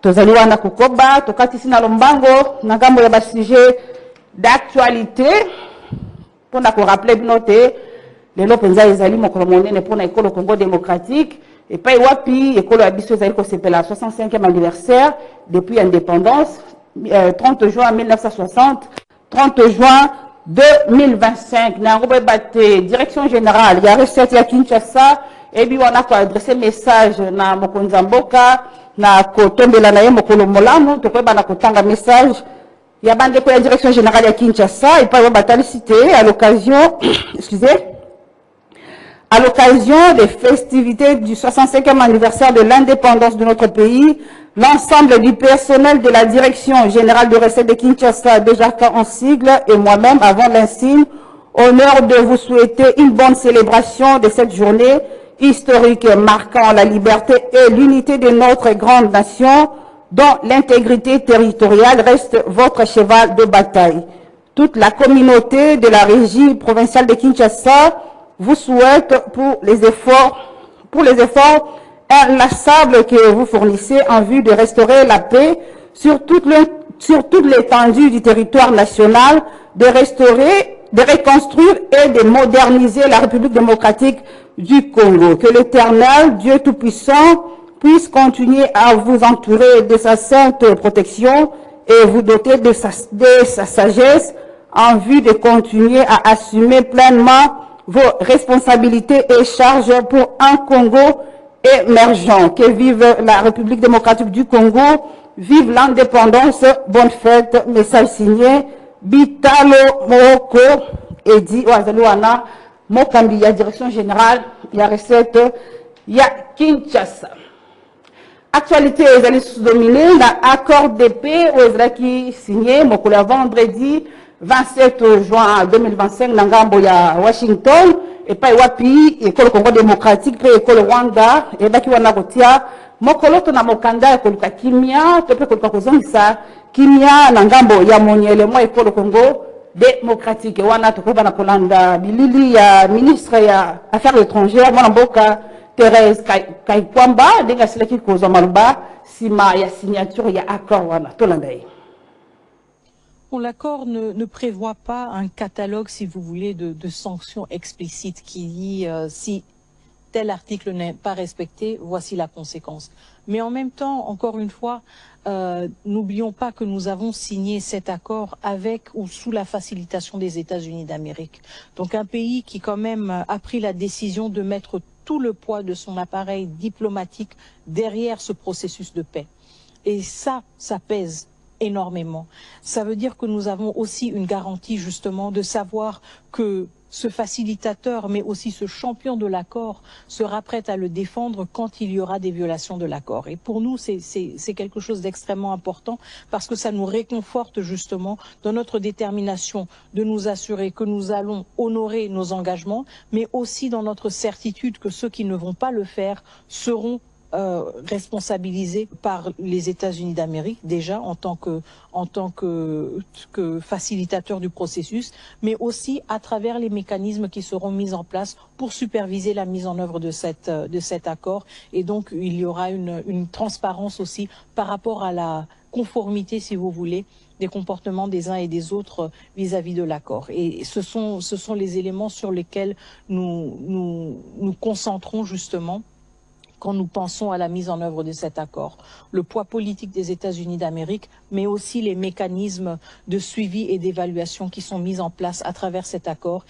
tozali wana kukoba tokatisi na lombango na ngambo ya sujet d'actualité pour na ko rappeler binote lelo penza ezali mokolo monene pour na ekolo Congo démocratique et pas wapi ekolo ya biso ezali ko sepela 65e anniversaire depuis indépendance 30 juin 1960 30 juin 2025 na ngobe batte direction générale ya recette ya Kinshasa et puis on a ko adresser message na mokonza mboka na kotombela na ye mokolo molamu to koyeba na kotanga message ya bande ko ya direction générale ya Kinshasa et pas batali cité à l'occasion excusez à l'occasion des festivités du 65e anniversaire de l'indépendance de notre pays, l'ensemble du personnel de la Direction générale de recettes de Kinshasa, déjà en sigle, et moi-même, avant l'insigne, honneur de vous souhaiter une bonne célébration de cette journée historique marquant la liberté et l'unité de notre grande nation, dont l'intégrité territoriale reste votre cheval de bataille. Toute la communauté de la régie provinciale de Kinshasa vous souhaite pour les efforts inlassables que vous fournissez en vue de restaurer la paix sur toute l'étendue du territoire national, de reconstruire et de moderniser la République démocratique du Congo. Que l'Éternel, Dieu Tout-Puissant, puisse continuer à vous entourer de sa sainte protection et vous doter de sa sagesse en vue de continuer à assumer pleinement vos responsabilités et charges pour un Congo émergent. Que vive la République démocratique du Congo, vive l'indépendance, bonne fête, message signé Bitalo Moko Edi Ouazalouana, Mokambi, ya direction générale, ya recette, ya Kinshasa. Actualité, les allées sous-dominées, l'accord de paix, qui signé, Mokola vendredi, 27 juin 2025 na ngambo ya Washington et pas wapi école Congo démocratique pe école Rwanda et baki wana kotia mokolo to na mokanda école ka kimia to pe ko kozongisa kimia na ngambo ya monyele mo école Congo démocratique wana to ko bana kolanda bilili ya ministre ya affaires étrangères mwana mboka Thérèse Kaikwamba denga silaki kozo maluba sima ya signature ya accord wana to landaye. L'accord ne prévoit pas un catalogue, si vous voulez, de sanctions explicites qui dit si tel article n'est pas respecté, voici la conséquence. Mais en même temps, encore une fois, n'oublions pas que nous avons signé cet accord avec ou sous la facilitation des États-Unis d'Amérique. Donc un pays qui quand même a pris la décision de mettre tout le poids de son appareil diplomatique derrière ce processus de paix. Et ça pèse énormément. Ça veut dire que nous avons aussi une garantie justement de savoir que ce facilitateur, mais aussi ce champion de l'accord, sera prêt à le défendre quand il y aura des violations de l'accord. Et pour nous, c'est quelque chose d'extrêmement important parce que ça nous réconforte justement dans notre détermination de nous assurer que nous allons honorer nos engagements, mais aussi dans notre certitude que ceux qui ne vont pas le faire seront responsabilisés par les États-Unis d'Amérique déjà en tant que facilitateur du processus, mais aussi à travers les mécanismes qui seront mis en place pour superviser la mise en œuvre de cet accord. Et donc il y aura une transparence aussi par rapport à la conformité, si vous voulez, des comportements des uns et des autres vis-à-vis de l'accord. Et ce sont les éléments sur lesquels nous concentrons justement quand nous pensons à la mise en œuvre de cet accord. Le poids politique des États-Unis d'Amérique, mais aussi les mécanismes de suivi et d'évaluation qui sont mis en place à travers cet accord,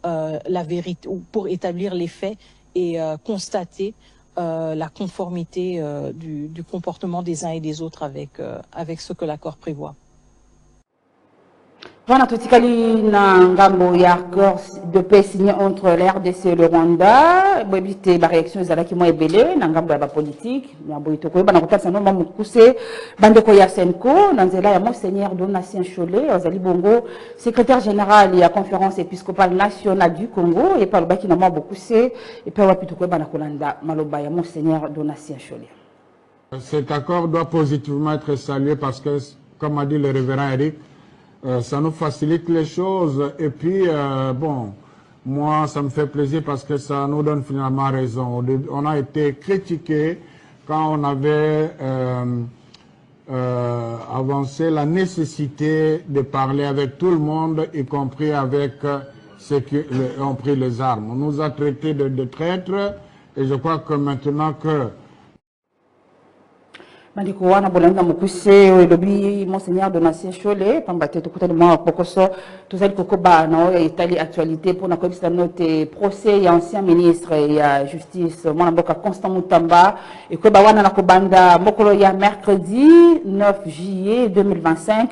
la vérité, pour établir les faits et constater la conformité du comportement des uns et des autres avec ce que l'accord prévoit. Voilà, tout na ngambo ya accord de paix signé entre l'RDC et le Rwanda. Bobité la réaction ezala ki mo ebele na ngambo ya ba politique, na boito ko ba na kotasa no mamu kuse bande ko ya Senko na nzela ya Monseigneur Donatien Cholet, ozali bongo secrétaire général ya conférence épiscopale nationale du Congo et par le baki na mo bokuse et puis wapito ko ba na kolanda maloba ya Monseigneur Donatien Cholet. Cet accord doit positivement être salué parce que, comme a dit le révérend Eric, ça nous facilite les choses et puis bon, moi ça me fait plaisir parce que ça nous donne finalement raison. On a été critiqué quand on avait avancé la nécessité de parler avec tout le monde, y compris avec ceux qui ont pris les armes. On nous a traités de traîtres et je crois que maintenant que Mandiko wana bolanga mukuse lobi monseigneur Donatien Cholet pambate to kutali mwa pokoso tozali kokoba na ya Italie actualité pour na kobisa note procès ya ancien ministre ya justice mwana mboka Constant Mutamba et ko ba wana na kobanda mokolo ya mercredi 9 juillet 2025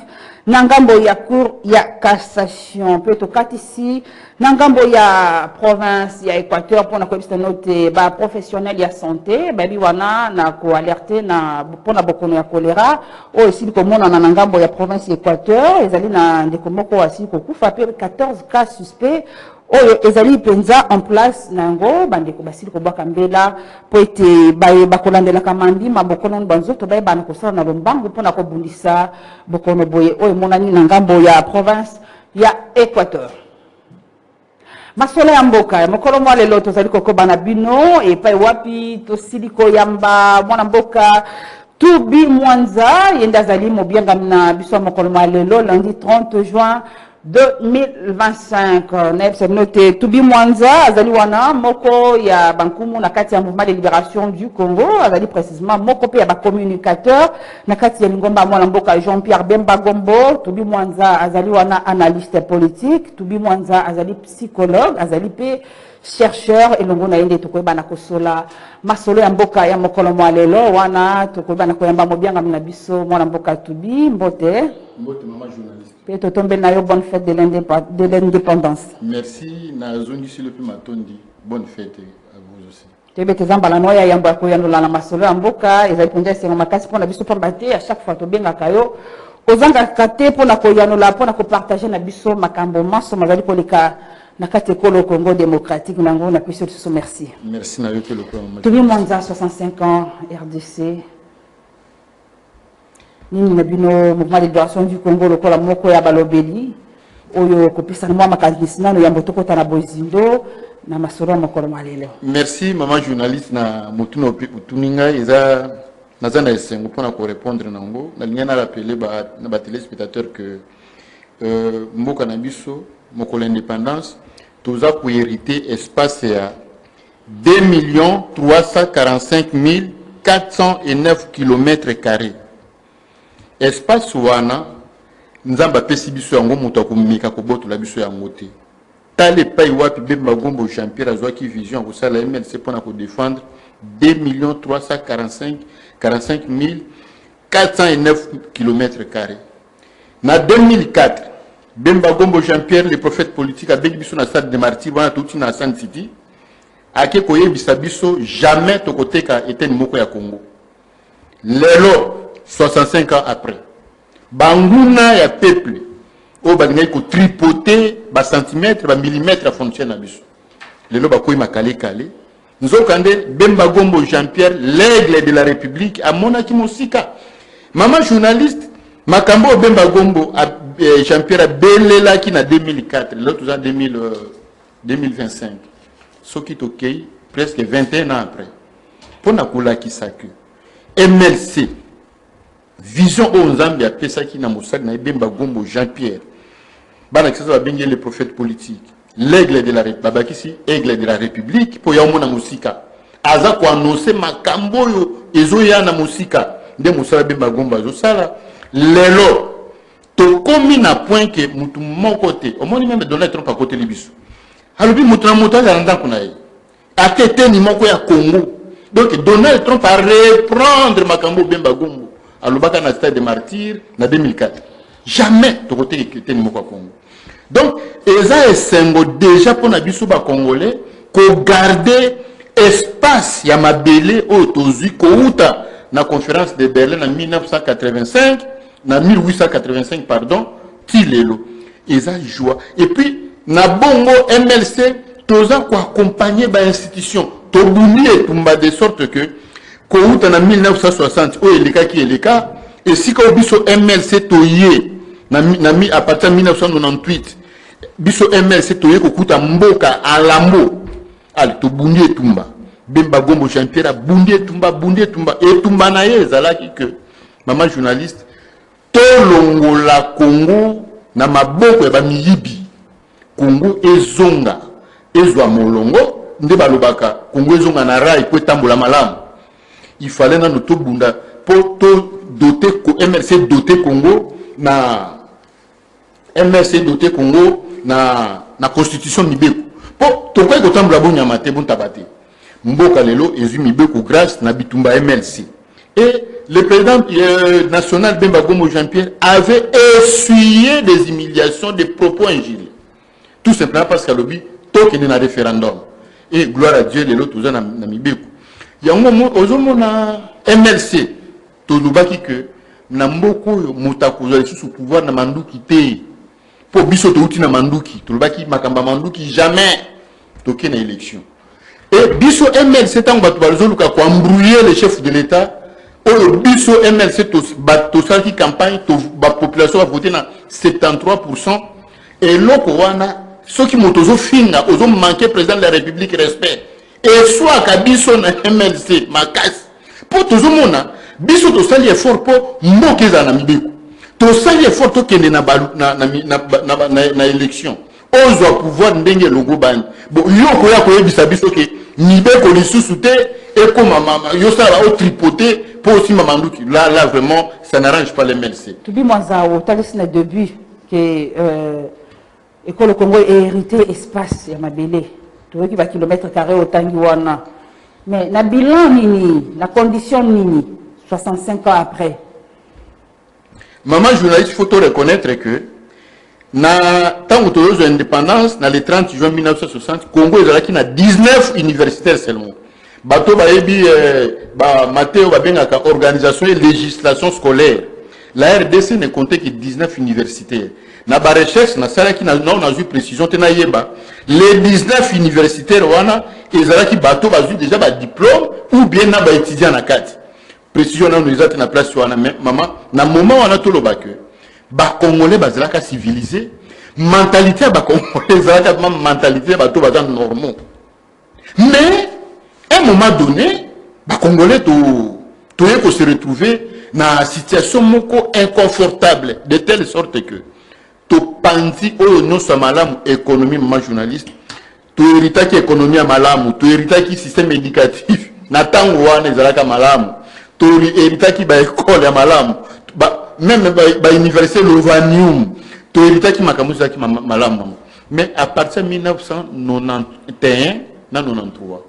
nangambo ya cour ya cassation peut to katisi nangambo ya province ya Équateur pour na kobisa note ba professionnel ya santé ba bi wana na ko alerter na pona bokono ya choléra o aussi komona na ngambo ya province Équateur ezali na ndeko moko wasi ko kufa pe 14 cas suspects oyo ezali penza en place nango bandeko basili ko bwaka mbela po ete bakolandela kamandi mabokono banzoto baye bana ko sala na lombangu pona ko bundisa bokono boye oyo monani na ngambo ya province ya Équateur. Masole ya mboka ya mokolo mwa lelo tozali kokoba na bino epai wapi tosiliko yamba mwana mboka Tubi Mwanza yenda zali mobianga na biso mokolo mwa lelo lundi 30 juin 2025 na noté Tubi Mwanza azali wana moko ya bankumu na kati ya mouvement de libération du Congo azali précisément moko pe ya ba communicateur na kati ya lingomba mwana mboka Jean-Pierre Bemba Gombo. Tubi Mwanza azali wana analyste politique, Tubi Mwanza azali psychologue, azali pe chercheur elongo na yende tokoyeba na kosola masolo ya mboka ya mokolo mwa lelo wana tokoyeba na koyamba mobianga na biso mwana mboka Tubi mbote mama journaliste pe to tombe na yo bonne fête de l'indépendance. Merci na zongi sur le plus matondi bonne fête à vous aussi tebe tezamba la noya yamba ko yandola na masolo ya mboka ezali ponja sengo makasi pona biso pamba te à chaque fois to benga kayo ozanga kate pona ko yanola pona ko partager na biso makambo maso mazali ko leka na kati ekolo Congo démocratique nango na biso so merci. Merci na yo ke lokolo Tubi Mwanza 65 ans RDC nini na bino mouvement de libération du Congo lokola moko ya balobeli oyo kopisa mwa makanisi nano ya mbotoko tana bozindo na masoro mokolo malelo. Merci maman journaliste na mutuno tuninga eza nazana esengo pona ko répondre nango na linya na rappeler ba téléspectateurs que mboka na biso mokolo indépendance toza ko hériter espace ya 2 345 409 km². Espace wana nzamba pesi biso yango muto akomika ko boto la biso yango te. Tale pay wapi Bemba Gombo Jean-Pierre azwaki vision ko sala MLC pona ko défendre 2 345 409 km². Na 2004 Bemba Gombo Jean-Pierre le prophète politique a bengi biso na stade de Martyrs wana touti na San City ake koyebisa biso jamais tokoteka eten moko ya Congo. Lelo 65 ans après banguna ya peuple o balingai ko tripoter ba centimètre ba millimètre frontière na biso lelo ba koyi makale kale nzokande Bemba Gombo Jean-Pierre l'aigle de la République a monaki mosika maman journaliste makambo Bemba Gombo Jean-Pierre a belela ki na 2004 l'autre en 2025 soki tokei presque 21 ans après pona kula ki saku MLC vision au Nzambi a pesaki na mosaka na Bemba Gombo Jean-Pierre bana kisa ba bengi le prophète politique l'aigle de la République ici aigle de la République po ya mona musika aza ko annoncer makambo yo ezoya na musika nde musala Bemba Gombo zo sala lelo to komi na point que mutu moko te omoni même Donald Trump à côté libiso alobi mutu na mutu ya nda kuna ye atete ni moko ya Congo donc Donald Trump a reprendre makambo Bemba Gombo alobaka na stade de Martyrs na 2004 jamais to côté que ni moko ya Congo donc eza esengo déjà pour na biso ba congolais ko garder espace ya mabele o tozui ko uta na conférence de Berlin en 1985 na 1885 pardon tilelo eza joie et puis na bongo MLC toza ko accompagner ba institution to buni tumba de sorte que ko uta na 1960 o eleka ki eleka et si ko biso MLC toye na à partir de 1998 biso MLC toye ko kuta mboka alambo ali to buni tumba Bemba Gombo Jean-Pierre bundi etumba etumba na ye ezalaki que maman journaliste tolongola Congo na maboko ya bamiyibi Congo ezonga ezwa molongo nde balobaka Congo ezonga na rai po etambola malamu il fallait na noto bunda po to doter MRC doter Congo na MRC doter Congo na constitution mibeko po to kwa ko tambola bonyama te bon tabate mboka lelo ezwi mibeko grâce na bitumba MLC. Et le président national Bemba Gombo Jean-Pierre avait essuyé des humiliations, des propos injurieux. Tout simplement parce qu'à l'objet, tout est dans un référendum. Et gloire à Dieu, les autres, ils ont mis. Il y a un moment, aux MLC, tout le monde que Namboko, Moutakouzou, sous pouvoir, na Mandouki, pour Bisso, tout na Mandouki, tout le monde qui Makamba Mandouki, jamais, toqué na élection. Et Bisso MLC, tant qu'on a embrouillé les chefs de l'État, au biso MLC to saki campagne to ba population a voté na 73% et lokowana ceux qui motozo finga ozo manquer président de la République respect et soit ka biso na MLC makas pour tozo mona biso to sali effort pour mokeza na mibeko to sali effort to kende na na élection ozo pouvoir ndenge longo bani bon yoko ya ko yebisa biso ke mibeko lisusu te et comme maman yo ça va au tripoter pour aussi Mamandouki. Là vraiment, ça n'arrange pas les MLC. Tu dis, moi, ça, au talent début, que l'école Congo est hérité espace, il y a ma bélé. Tu vois qu'il va kilomètre carré au Tanguana. Mais la bilan, la condition, 65 ans après. Maman journaliste, il faut reconnaître que, tant que l'indépendance, dans le 30 juin 1960, Congo est à 19 universitaires seulement. Bato baebi Mathéo babengaka organisation et législation scolaire. La RDC ne comptait que 19 universitaires. Na ba recherche na sala ki na a eu précision te na yeba. Les 19 universitaires wana ezalaki bato bazu déjà ba diplôme ou bien na ba étudiant na kati. Précision na nous na place wana maman na moment wana to lobaka. Ba congolais bazalaka civilisé, mentalité ba congolais ezalaka mentalité bato bazan normaux. Mais à un moment donné, les Congolais doivent se retrouver dans une situation inconfortable, de telle sorte que tu penses que non seulement l'économie, ma journaliste, tu hérites l'économie à malam, tu hérites le système éducatif, tu hérites l'école à malam, même l'université Lovanium, tu hérites malam. Mais à partir de 1991, 1993,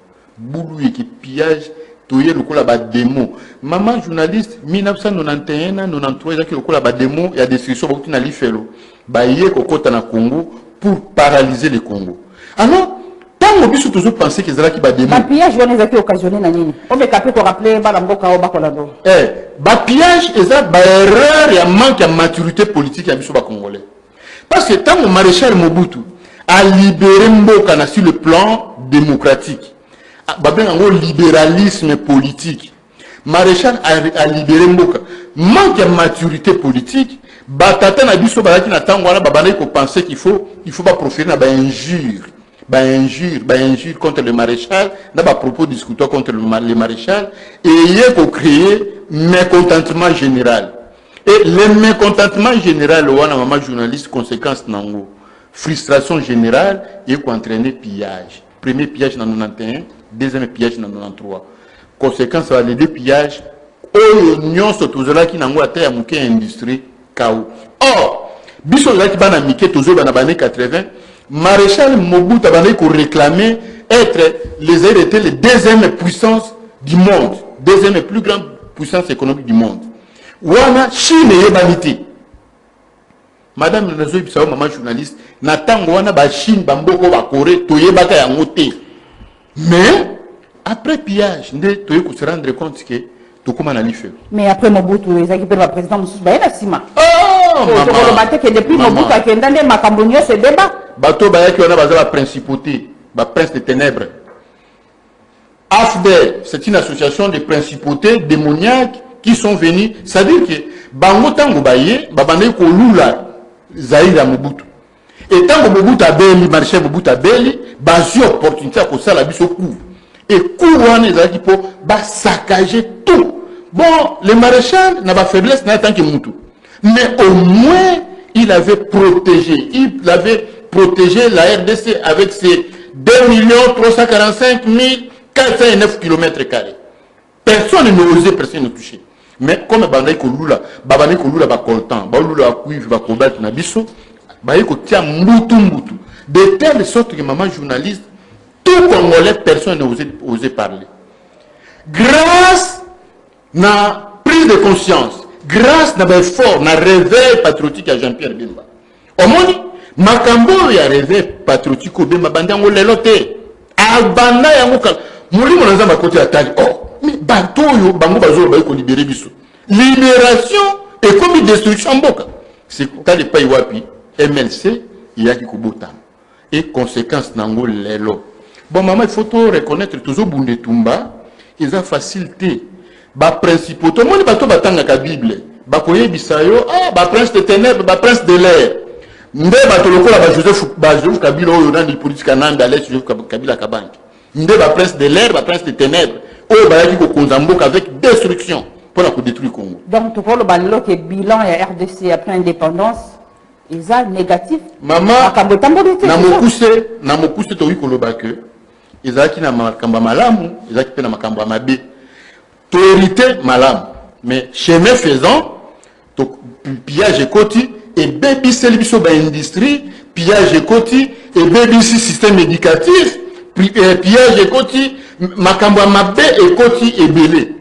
boulou et qui pillage toye le la ba démo maman journaliste 1991 93 qui le la ba démo il y a des solutions beaucoup na lifelo ba yé kokota na Congo pour paralyser le Congo. Alors tant que biso toujours penser que zala ki ba démo ba pillage on est occasionné na nini on est capable de rappeler ba mboka o ba kolando ba pillage eza ba erreur ya manque de maturité politique ya biso ba congolais parce que tant que maréchal Mobutu a libéré mboka na sur le plan démocratique un libéralisme politique. Maréchal a libéré Mboka. Manque de maturité politique. Batata na biso balaki na tango wana babane ko penser qu'il faut pas proférer na ba injure contre le maréchal, na ba propos discutant contre le maréchal et il faut créer mécontentement général. Et le mécontentement général wana maman journaliste conséquence nango. Frustration générale et ko entraîner pillage. Premier pillage dans 91, deuxième pillage dans 93. Conséquence, les deux pillages, l'union se trouvera qui n'a pas été à industrie KO. Or, biso la qui bana mike toujours dans les années 80, maréchal Mobutu a réclamé être les héritiers les deuxième puissance du monde, deuxième plus grande puissance économique du monde. Wana Chine et banité. Madame Nazoï Bissau, maman journaliste, n'attend wana ba Chine, Bamboko, ba Corée, toye baka ya ngote. Mais, après pillage, nous devons se rendre compte que tout comme on a fait. Mais après Mobutu, il y a le président Moussous, il y a Sima. Oh, que depuis Mobutu, il y a des Macambonio, ce débat. Bateau, il y a la principauté, le prince des ténèbres. AFDEL, c'est une association de principautés démoniaques qui sont venus. C'est-à-dire que, Bango Tango Baye, Babane Kolula, Zaïra Mobutu. Et tant que Mobutu a béli, marché Mobutu a béli, basi opportunité à cause la biso coup. et couronne ezalaki pour saccager tout. Bon, le maréchal n'a pas faiblesse n'a tant que Moutou. Mais au moins, il avait protégé la RDC avec ses 2 345 409 km². Personne n'osait personne ne toucher. Mais comme Bandai Kolula, Babane Kolula va content, Baoulula Kuiv va combattre Nabiso, Baïko tient Moutou. De telle sorte que maman journaliste, tout Congolais, personne n'osait oser parler. Grâce à la prise de conscience, grâce à l'effort, à réveil patriotique à Jean-Pierre Bemba. Au moins, Makambo y a réveil patriotique au Bemba, Bandango Lelote, Albanda Yamoukal, Mouli Monazama côté Atali. Oh, mais Banto yo, Bango Bazo, Baïko libéré Bissou. Libération et comme destruction Mboka. C'est quand les pays Wapi, MLC, il y a qui Kubotam. Et conséquence Nango Lelo. Bon, maman, il faut tout reconnaître toujours Bundetumba, ils ont facilité. Ba principaux, tout le monde batanga ka Bible. Ba koye bisayo, prince de ténèbres, prince de l'air. Nde batolokola Joseph Kabila oyo na politique nanda aller Joseph Kabila kabanki. Nde prince de l'air, prince de ténèbres. Oyo bayaki ko konzamboka avec destruction pour la détruire Congo. Donc tu vois le ballo que bilan et RDC après indépendance, ils ont négatif. Maman, na mokuse to wikoloba que ezaki na makamba malamu, ezaki pe na makamba mabe. Priorité malam, mais chemin faisant, pillage et côté, et baby selbiso ba industrie, pillage et côté, et baby système éducatif, pillage et côté, makamba mabe et côté et belé.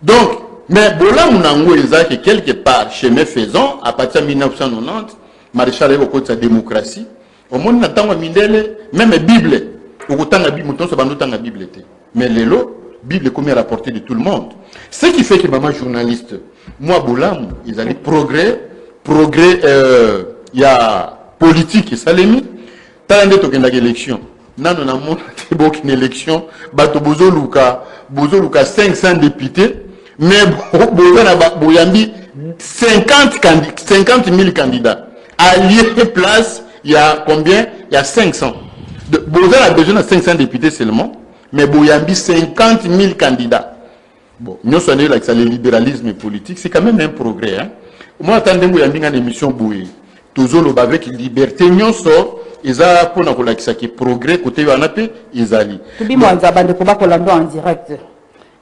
Donc, mais bola munango ezaki quelque part, chemin faisant, à partir de 1990, maréchal au côté de sa démocratie, au monde n'attend mindele, même Bible, au côté de la Bible, mouton se bandou dans la Bible. Mais les lots, Bible est comme à la portée de tout le monde. Ce qui fait que maman journaliste, moi Boulam, ils allaient progrès, il y a politique et salemi. T'as un détourné d'élection. Non, non, non, non, une élection. Bato Bozo Luka 500 députés, mais Boyambi 50 000 candidats. Allié place, il y a combien? Il y a 500. Bozo a besoin de 500 députés seulement. Mais Boyambi, 50 000 candidats. Bon, nous sommes là avec le libéralisme politique, c'est quand même un progrès. Hein? Moi, attendez, Boyambi, une émission Bouyé. Toujours le avec liberté, nous sommes, ils ont pour nous qui progrès, côté Yanapé, ils allaient. Tu dis, moi, en direct.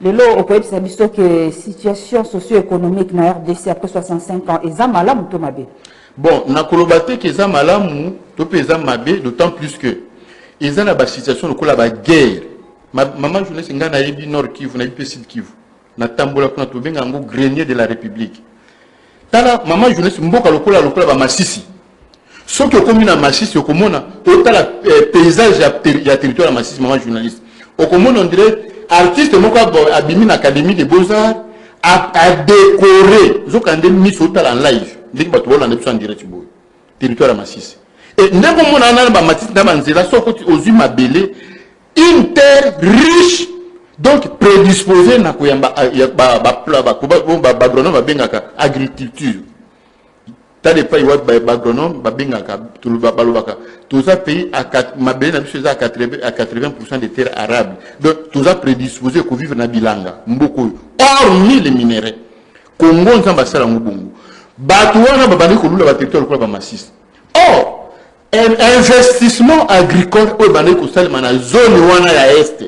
Le lot, au pays de que situation socio-économique dans RDC après 65 ans, ils ont malam ou mabé? Bon, na kolobate qu'ils ont malam ou mabé, d'autant plus que ils ont la situation de la guerre. Maman journaliste ngana yebi Nord Kivu na yebi Sud Kivu na tambola kuna to benga ngo grenier de la République. Tala maman journaliste mboka lokola ba Masisi. Soki komi na Masisi okomona otala paysage ya territoire ya Masisi maman journaliste. Okomona on dirait artiste moko abimi na académie des beaux-arts a décoré zokande mis otala en live. Ndiki bato bola ndepso en direct boy. Territoire ya Masisi. Et ndeko mona na ba Masisi na banzela sokoti ozui mabele une terre riche, donc prédisposée à l'agronome agriculture. T'as des pays où l'agronome tous les pays à 80% des terres arables. Donc, tous les prédisposés à vivre dans Bilanga. Hormis les minéraux. Congo, nous sommes à Ngubungu. Batouana, Babané, territoire massif. Or, investissement agricole au bandai ko salima na zone wana ya est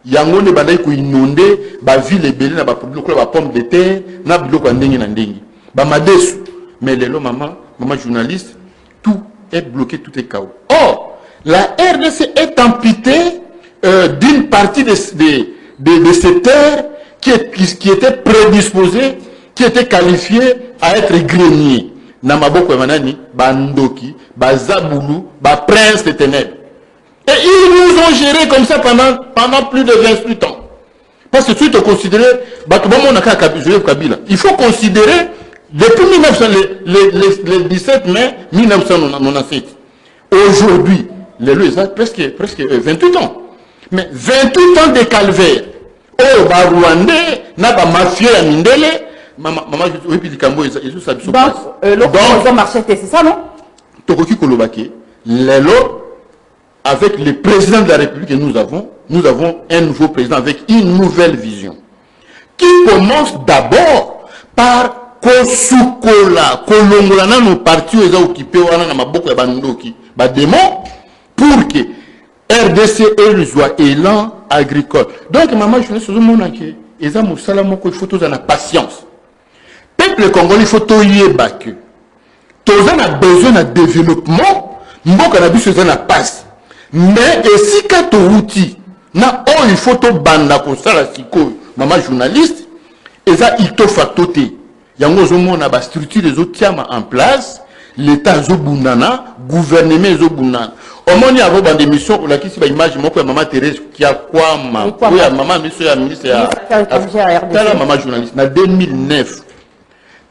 yango ne bandai ko inonder ba ville belé na ba produit ba pomme de terre na biloko ndenge na ndenge ba madesu mais lelo maman journaliste tout est bloqué, tout est chaos. Or la RDC est amputée d'une partie de ces terres qui étaient prédisposées, qui étaient qualifiées à être greniers. Namaboko Emanani, Bandoki, Bazabulu, Prince des Ténèbres. Et ils nous ont gérés comme ça pendant plus de 28 ans. Parce que tu te considères, il faut considérer depuis 1900, le 17 mai 1997. Aujourd'hui, les lois ont presque 28 ans. Mais 28 ans de calvaire. Oh, Rwandais, n'a mafia à Mindele. Maman, je dis que le marché, c'est ça, non? Tokoki Kolobake, les lots, avec le président de la République que nous avons un nouveau président avec une nouvelle vision qui commence d'abord par kosukola kolongola na nos partis eza occupé wana na maboko ya bandoki ba démon pour que RDC ait soit élan agricole. Donc maman je ne sais pas que eza musala moko il faut tous en patience. Peuple congolais il faut toyeba que tous en a besoin de développement mboka na biso eza na passe. Mais si ka to outil na oh il faut to banda ko sala sikoyo maman journaliste eza ito fatote. Yango zomona ba structure les autres en place, l'état zobunana, gouvernement zobunana. Omoni avo ba démission ou la kisi ba image moko ya maman Thérèse qui a quoi ma ou ya maman monsieur ya ministre ya tala maman journaliste na 2009.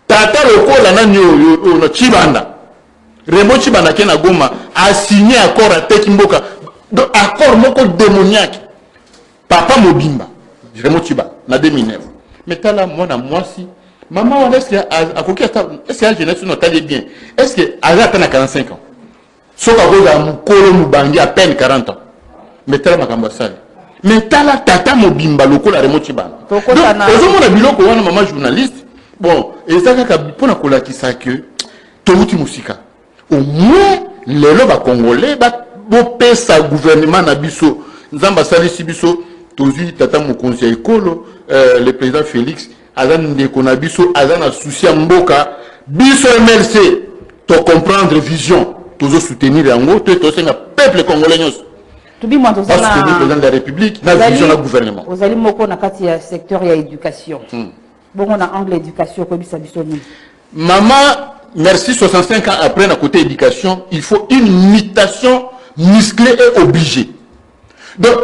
Tata lokola na nyo no Chibanda. Remo Chibanda ke na Goma a signé accord à Tekimboka. Donc accord moko démoniaque. Papa Mobimba, Remo Chibanda na 2009. Mais tala mona mwasi maman, est-ce que la jeunesse nous allait bien? Est-ce qu'elle a 45 ans? Sauf à cause de à peine 40 ans. Mais tel mais tala tata mobimba loko la remote ban. Donc, on a biloko wana maman journaliste. Bon, et ça pour na kola ki sa que touti musika. Au moins les loba congolais ba pesa gouvernement na biso. Nzamba sali sibiso tozu tata mo conseil ekolo le président Félix azan de konabiso azan a souci mboka biso MLC to comprendre vision toujours soutenir yango to senga peuple congolais nyos to bi moi to soutenir le président de la République na vision na gouvernement ozali moko na kati ya secteur ya éducation bon on a angle éducation ko bisa biso ni maman merci 65 ans après na côté éducation il faut une mutation musclée et obligée donc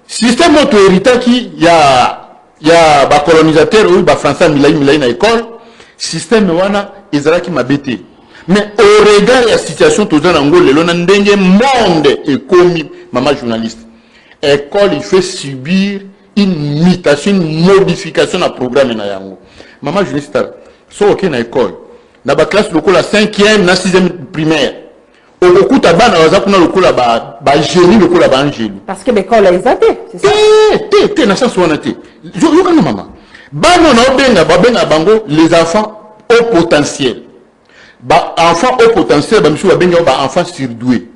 système notre héritage qui il y a ba colonisateur ou ba français milai na école système wana ezalaki mabete mais au regard de la situation tous en Angola le na ndenge monde ekomi maman journaliste école il fait subir une mutation une modification na programme na yango maman journaliste so ok na école na ba classe lokola 5e na 6e primaire okuta bana waza kuna lokola ba génie lokola ba angelu parce que l'école a exaté c'est ça té na chance wana té yo kana maman bana na obenga bango les enfants au potentiel ba enfants au potentiel ba misu ba benga ba enfants surdoués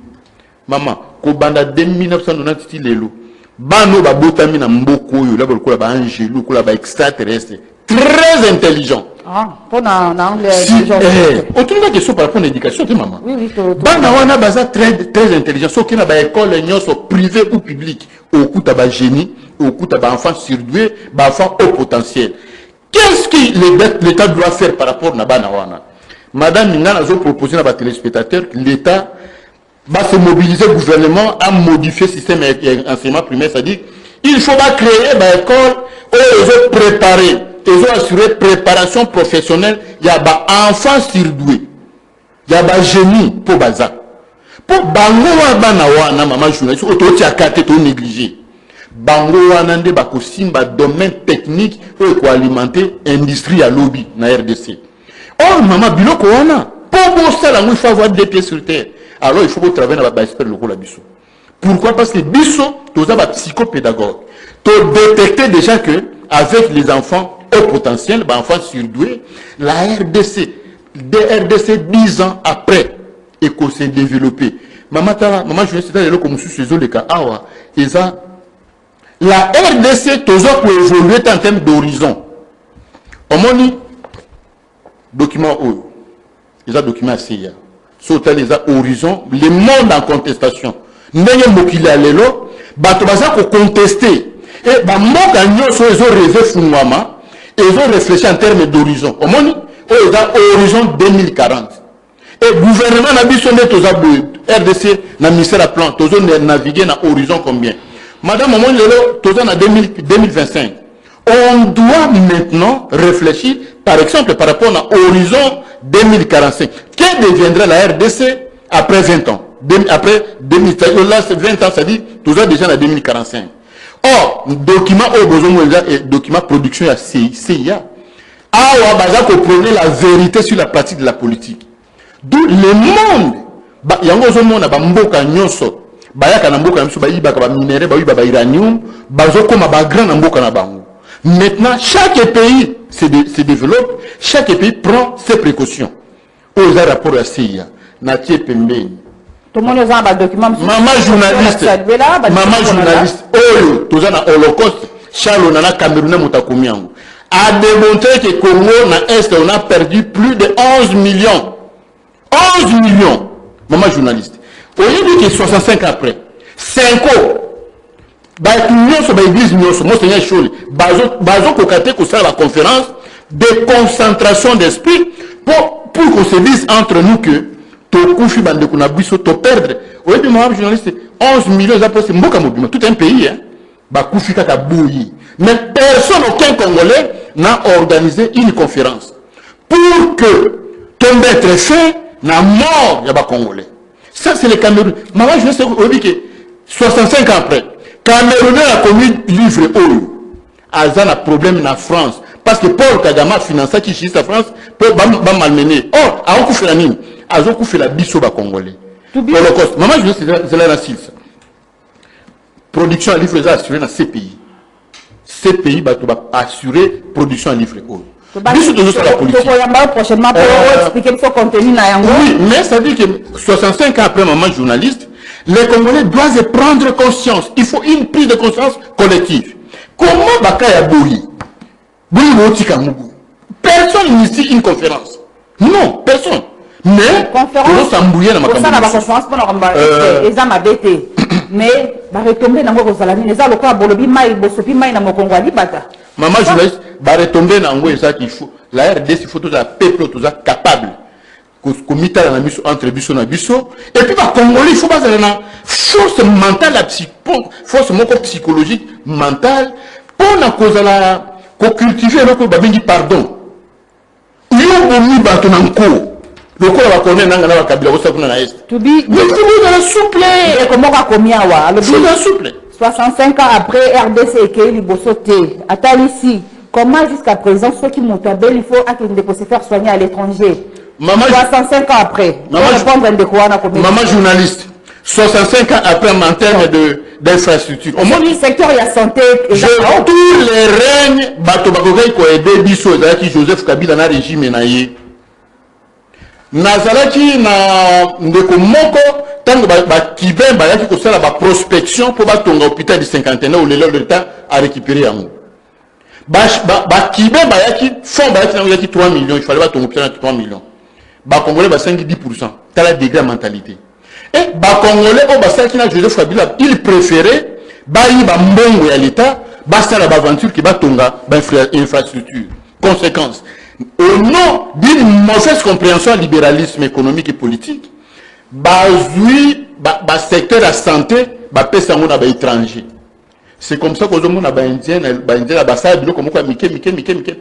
maman ko banda 1990 lelo bano ba botami na mboko yo la lokola ba angelu lokola ba extraterrestre très intelligent. Ah, pour na anglais. Aucune question par rapport à l'éducation, maman. Oui, Bana wana baza très intelligent. Sauf qu'il y a ba école privée ou publique. Au coup ba génie, au coup ba enfant surdoué, ba enfant au potentiel. Qu'est-ce que l'État doit faire par rapport à bana wana? Madame Ningana a proposé à ba téléspectateurs que l'État va se mobiliser, le gouvernement à modifier le système d'enseignement primaire, c'est-à-dire il faut pas créer une école où ils ont préparé. Ils ont assuré préparation professionnelle. Il y a des enfants surdoués. Il y a des génies pour Baza. Pour Bango Wana, maman journaliste, tu as carté, tu as négligé. Bango Wana, il y a un domaine technique pour alimenter l'industrie à lobby dans la RDC. Or, maman, Biloko Wana, pour bosser là, il faut avoir des pieds sur terre. Alors, il faut travailler dans la espèce de Bisso. Pourquoi? Parce que Bisso, tu as un psychopédagogue. Tu as détecté déjà que, avec les enfants, au potentiel, bah, enfants surdoués, la RDC, des RDC 10 ans après, et qu'on s'est développé. Maman, je vais citer les comme sous les cas, la RDC, toujours pour évoluer en termes d'horizon. On m'a dit, document O, les documents CIA, sauter les horizons, le monde en contestation. N'est-ce pas qu'il y a les lots, bah, tu vas contester. Et bah, moi, quand ils ont rêvé founement, ils ont réfléchi en termes d'horizon. Au moins, ils ont horizon 2040. Et le gouvernement n'a pas de RDC, n'a ministère à plan, ils ont navigué dans l'horizon combien? Madame, au moins, ils ont 2025. On doit maintenant réfléchir, par exemple, par rapport à l'horizon 2045. Que deviendra la RDC après 20 ans? Après 2025, là, c'est 20 ans, ça dit, toujours déjà en 2045. Or, document au besoin et document production à CIA. Ah, on va prôner la vérité sur la pratique de la politique. D'où le monde, il y a un monde à Bamboka Nyoso, bayaka na mboka na biso bayibaka ba minéraux bayibaka ba uranium bazokoma ba grand na mboka na bango. Maintenant chaque pays se développe, chaque pays prend ses précautions. Aux rapports à CIA natie pembeni tout le monde a un document. Maman journaliste oyo tozana holocauste Charles Nana Camerounais Moutakomiango a démontré que Congo na Est on a perdu plus de 11 millions. 11 millions. Maman journaliste. Au lieu de 65 ans après, 5 ans, bah nyonso ba église nyonso monseigneur Choli bazo kokate ko sala la conférence de concentration d'esprit pour qu'on se dise entre nous que to kufi bande kuna biso to perdre. Au lieu de maman journaliste 11 millions après c'est mboka mobima tout un pays hein. Ba kufi kaka bouilli. Mais personne, aucun Congolais n'a organisé une conférence pour que tombe être fait na mort yaba Congolais. Ça c'est le Cameroun. Maman je sais que 65 ans après Camerounais a commis livre Oyo. Azan a problème na France parce que Paul Kagame a financé qui chiste la France pour malmener. Or a on fait la mine, a on fait la biso ba Congolais. Holocauste. Maman je sais c'est là la sils. Production à livre assurée dans ces pays. Ces pays va assurer production à livre. Prochainement pour expliquer le contenu. Oui, mais ça veut dire que 65 ans après maman journaliste, les Congolais doivent prendre conscience. Il faut une prise de conscience collective. Comment Bakaya Boui personne n'initie une conférence. Non, personne. Mais conférence mais va retomber dans vos salami les a lokwa bolobi mai bosopi mai na mokongo ali bata maman journaliste va retomber dans ngo ça qu'il faut la RDC il faut tout ça peuple tout ça capable komita na biso entre biso na biso et puis ba congolais il faut pas na force mentale la force moko psychologique mentale pour na cause la ko cultiver loko ba bengi pardon yo bomi bato na nko. Le corps va connaître dans la Kabila, vous savez, na est. To be. Mais tout le monde est souple. Comment va combien wa? Le souple. 65 ans après RDC et Kéli Bosoté. Attends ici. Comment jusqu'à présent ceux qui montent à Bel, il faut se faire soigner à l'étranger. 65 ans après. Maman journaliste. 65 ans après en termes d'infrastructure. Au moins, le secteur il y a santé. Tous les règnes, Batobakogai ko aidé biso qui Joseph Kabila na régime naïe. Nazalaki na ndeko moko tango ba kibe ba yaki ko sala ba prospection pour ba tonga hôpital du 50e où l'État a récupéré yango. Ba kibe ba yaki fond ba yaki 3 millions, il fallait ba tonga hôpital 3 millions. Ba congolais ba 5-10%. T'as la degré mentalité. Et ba congolais au ba sala ki na Joseph Kabila, il préférait ba yi ba mbongo ya l'État, ba sala ba aventure ki ba tonga ba infrastructure. Conséquence, au nom d'une mauvaise compréhension du libéralisme économique et politique, secteur de la santé, étranger. C'est comme ça que nous avons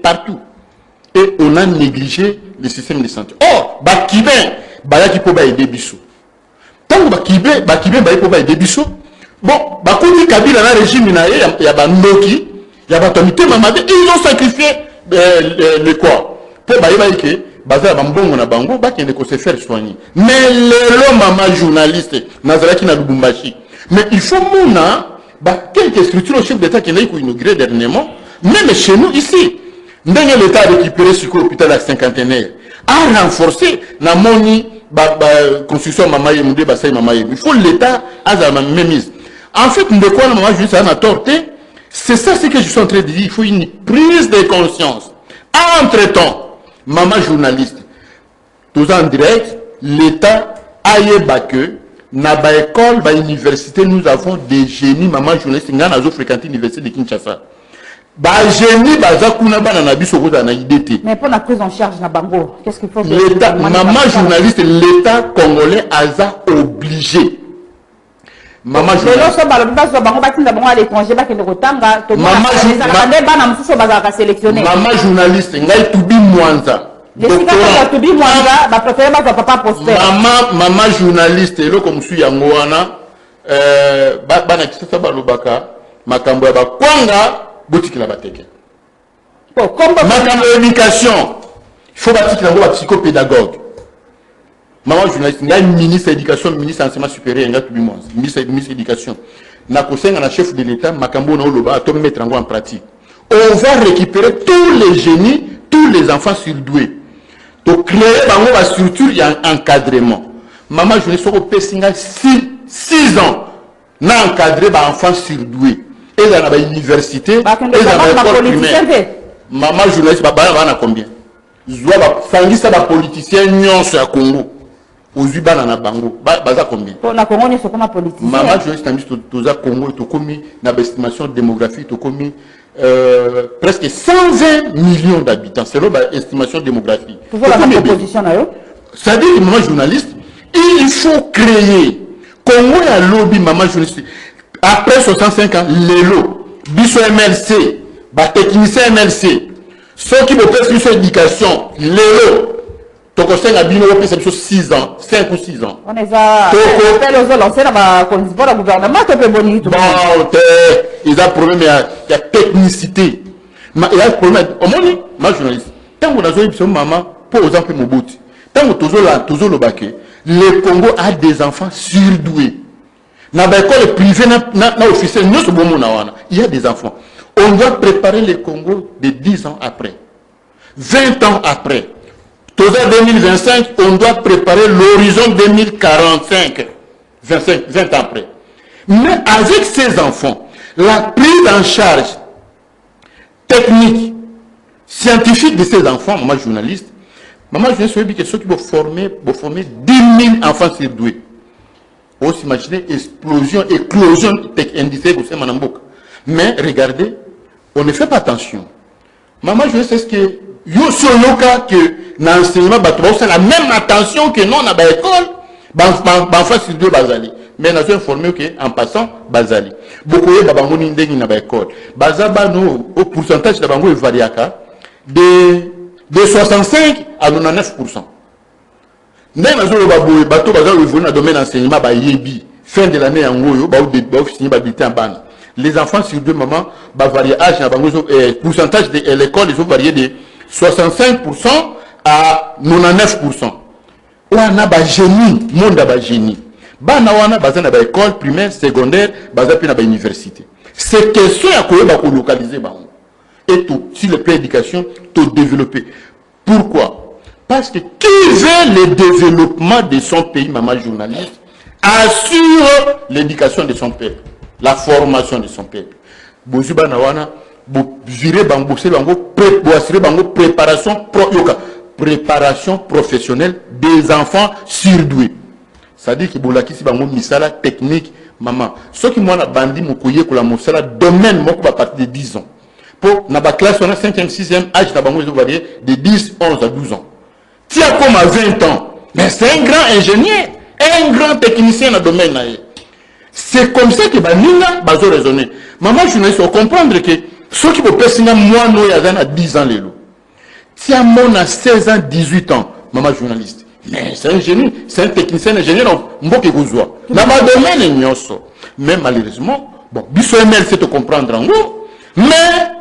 partout. Et on a négligé le système de santé. Or, Bakibé, qui peut aider Bissot. Tant que Bakibé, peut aider Bissot, bon, Bakoudi Kabila dans le régime, il y a Bandoki, il y a Batomité Mamade, ils ont sacrifié le quoi pour baïbaïke basé à Bambongo na Bango qui ne se faire soigner mais le maman journaliste Nazaraki na Lubumbashi mais il faut mouna quelques structures au chef d'état qui n'a inauguré dernièrement même chez nous ici l'État a récupéré ce l'hôpital à 50e a renforcé na moni construction maman yemudé basay maman yem il faut l'État a la même mise en fait de quoi la maman journaliste a torté. C'est ça ce que je suis en train de dire. Il faut une prise de conscience. Entre-temps, maman journaliste, tous en direct, l'État a que dans l'école, dans l'université, nous avons des génies, maman journaliste, nous avons fréquenté l'université de Kinshasa. Génie, mais pour la prise en charge na bango, qu'est-ce qu'il faut l'État, maman journaliste, l'État congolais a obligé. Maman journaliste. Maman journaliste, ngai tubi mwanza. Maman journaliste, elo comme suis yango wana bana kisasa balobaka makambo ya bakwanga botikila bateke. Makambo éducation, il faut batikila ngo ba psychopédagogue. maman journaliste, il y a une ministre d'éducation, ministre d'enseignement supérieur, il y a tout le monde, ministre d'éducation. Na conseil na chef de l'État, Makambo na Oloba, à mettre en pratique. On va récupérer tous les génies, tous les enfants surdoués. Donc créer une structure, il y a un encadrement. Maman journaliste, au Pessinga, 6 ans, n'a encadré les enfants surdoués. Et dans la université, et dans l'école primaire. Maman journaliste, on a combien? Sangi ça, politicien, nyons sur le Congo. Aux Ubana na Bango. Baza combien? On a Congo, c'est comme un politicien. Maman journaliste, tu as Congo, tu as commis une estimation démographique, tu as commis presque 120 millions d'habitants, selon l'estimation démographique. Toujours la proposition, c'est-à-dire que maman journaliste, il faut créer. Congo et lobby, maman journaliste. Après 65 ans, l'élo, biso MLC, technicien MLC, ceux qui vont faire sur l'éducation, l'élo, donc on sait que 6 ans, 5 ou 6 ans. On est à lancer dans le gouvernement, tu peux bonner tout. Bon, il y a un problème, il y a technicité. Il y a un problème, au moins, ma journaliste, tant que vous avez maman, pour aux enfants, mon bout, tant que vous avez toujours le baquet, le Congo a des enfants surdoués. Dans l'école privée, il y a des enfants. On doit préparer le Congo de 10 ans après. 20 ans après. 2025, on doit préparer l'horizon 2045. 20 ans après. Mais avec ces enfants, la prise en charge technique, scientifique de ces enfants, maman journaliste, que ceux qui vont former 10 000 enfants surdoués. On s'imagine explosion, éclosion industrielle au Manamboka. Mais regardez, on ne fait pas attention. Maman, je sais ce que yo sur le cas que l'enseignement c'est la même attention que non à l'école, enfants surdoués bazali. Mais nous sommes informés qu'en passant bazali. Beaucoup de babango n'indégi na l'école. Bazaba no au pourcentage de babango est variaka de 65 à 99%. Bateau dans le domaine d'enseignement, fin de l'année, les enfants sur 2 moments varier âge, pourcentage de l'école, ils ont varié de 65% à 99%. On a génie, monde a génie. Bana wana baza na ba école primaire, secondaire, baza puis na ba université. C'est question à quoi ba localiser ba. Et tout, si le plan d'éducation, tout développer. Pourquoi? Parce que qui veut le développement de son pays, maman journaliste, assure l'éducation de son peuple, la formation de son peuple. Bozuba nawana, préparation professionnelle des enfants surdoués. C'est-à-dire que bolaki si bango misala technique, maman. Ceux qui m'ont bandi moukoye pour la moussala domaine moko à partir de 10 ans. Pour na ba classe on a 5e, 6e âge na bango ils ont varié de 10, 11 à 12 ans. Tu as comme à 20 ans, mais c'est un grand ingénieur, un grand technicien dans le domaine. C'est comme ça que Banina va raisonner. Maman journaliste, il faut comprendre que ceux qui vont passer moi, nous, il y a 10 ans. Tu as mon à 16 ans, 18 ans, maman journaliste. Mais c'est un génie, c'est un technicien, ingénieur, on va que vous voyez. Dans le domaine, mais malheureusement, bon, biso MLC te comprendre en gros. Mais,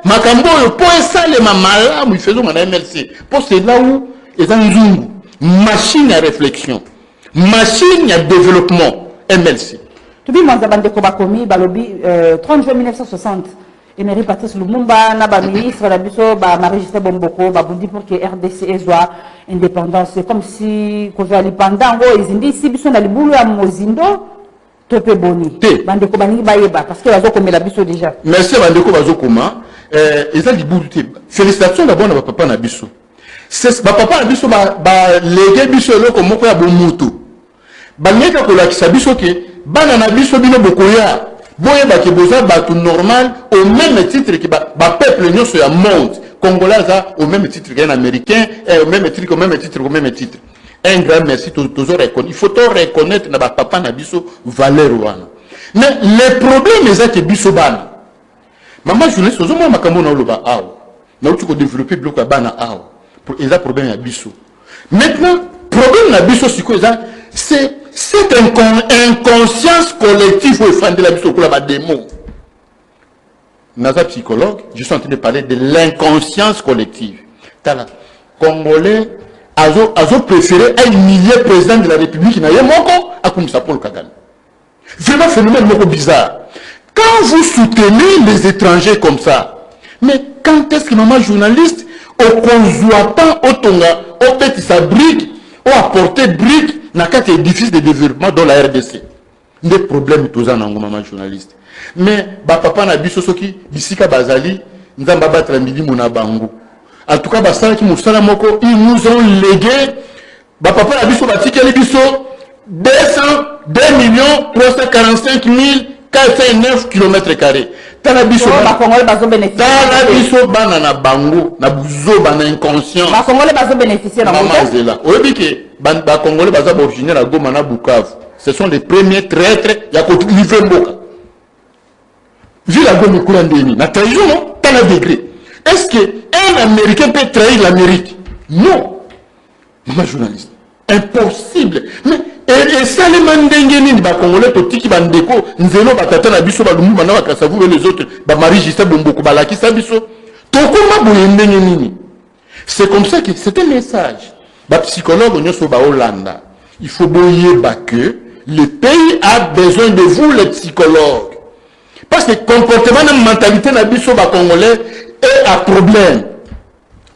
Makambo, pour ça, les mamans, ils faisaient mon MLC. Pour c'est là où ils ont une machine à réflexion, machine à développement, MLC. Tu dis, moi, j'ai commis, 30 juin 1960, Emery Patrice Lumumba, na ministre, la biso, Marie-Justin Bomboko, Baboudi pour que RDC soit indépendance. C'est comme si, quand on pendant, ils ont dit, si biso na liboulou à Mozindo, tu peux boni. Bandeko bani baïba, parce que les comme la biso déjà. Merci, Bandeko Bazokoma. Ils ont liboulou. Félicitations d'abord à papa Nabiso. Papa Nabiso, légué biso, comme moi, à Bomuto. Banyeka kolakisa biso ke bana na biso bino bokoya boye ba ke boza ba tout normal au même titre que ba peuple nyonso ya monde congolais au même titre qu'un américain et au même titre un grand merci toujours reconnaître il faut tout reconnaître na ba papa na biso valeur wana mais le problème est que biso bana maman journaliste ozo mo makambo na loba awo na uti ko développer bloc ya bana awo pour eza problème ya biso maintenant problème na biso siko eza c'est cette inconscience collective où il faut la mise au cours des mots. Naza psychologue, je suis en train de parler de l'inconscience collective. Tala, Congolais, azo préféré humilier le président de la République na yemoko akumisa Paul Kagame. Vraiment phénomène moko bizarre. Quand vous soutenez les étrangers comme ça, mais quand est-ce que maman journaliste au konzuata otonga au petit sa brique ou apporter brique na quatre édifices de développement dans la RDC. Des problèmes tous en ango maman journaliste. Mais ba papa na biso soki bisika bazali nzamba batra midi mona bango. En tout cas basala ki musala moko ils nous ont légué ba papa na biso batikeli biso 2 345 409 km². Tala biso bana na bango na buzo bana inconscient. Ba congolais bazo bénéficier na maman zela. Oyebi ke ba congolais baza originaire à Goma na Bukavu. Ce sont les premiers traîtres ya ko livrer mboka. Vu la Goma kulandeni na trahison non tala degré. Est-ce que un Américain peut trahir l'Amérique? Non. Maman journaliste. Impossible. Mais et ça les mandengeni ba congolais totiki bandeko nzelo batata na biso balumbu bana bakasavu et les autres ba Marie Justin Bomboko balaki sa biso tokoma boyendenge nini. C'est comme ça que c'est un message. Ba psychologue nyoso ba Hollanda. Il faut boyer ba que le pays a besoin de vous les psychologues. Parce que le comportement et la mentalité na biso ba congolais est un problème.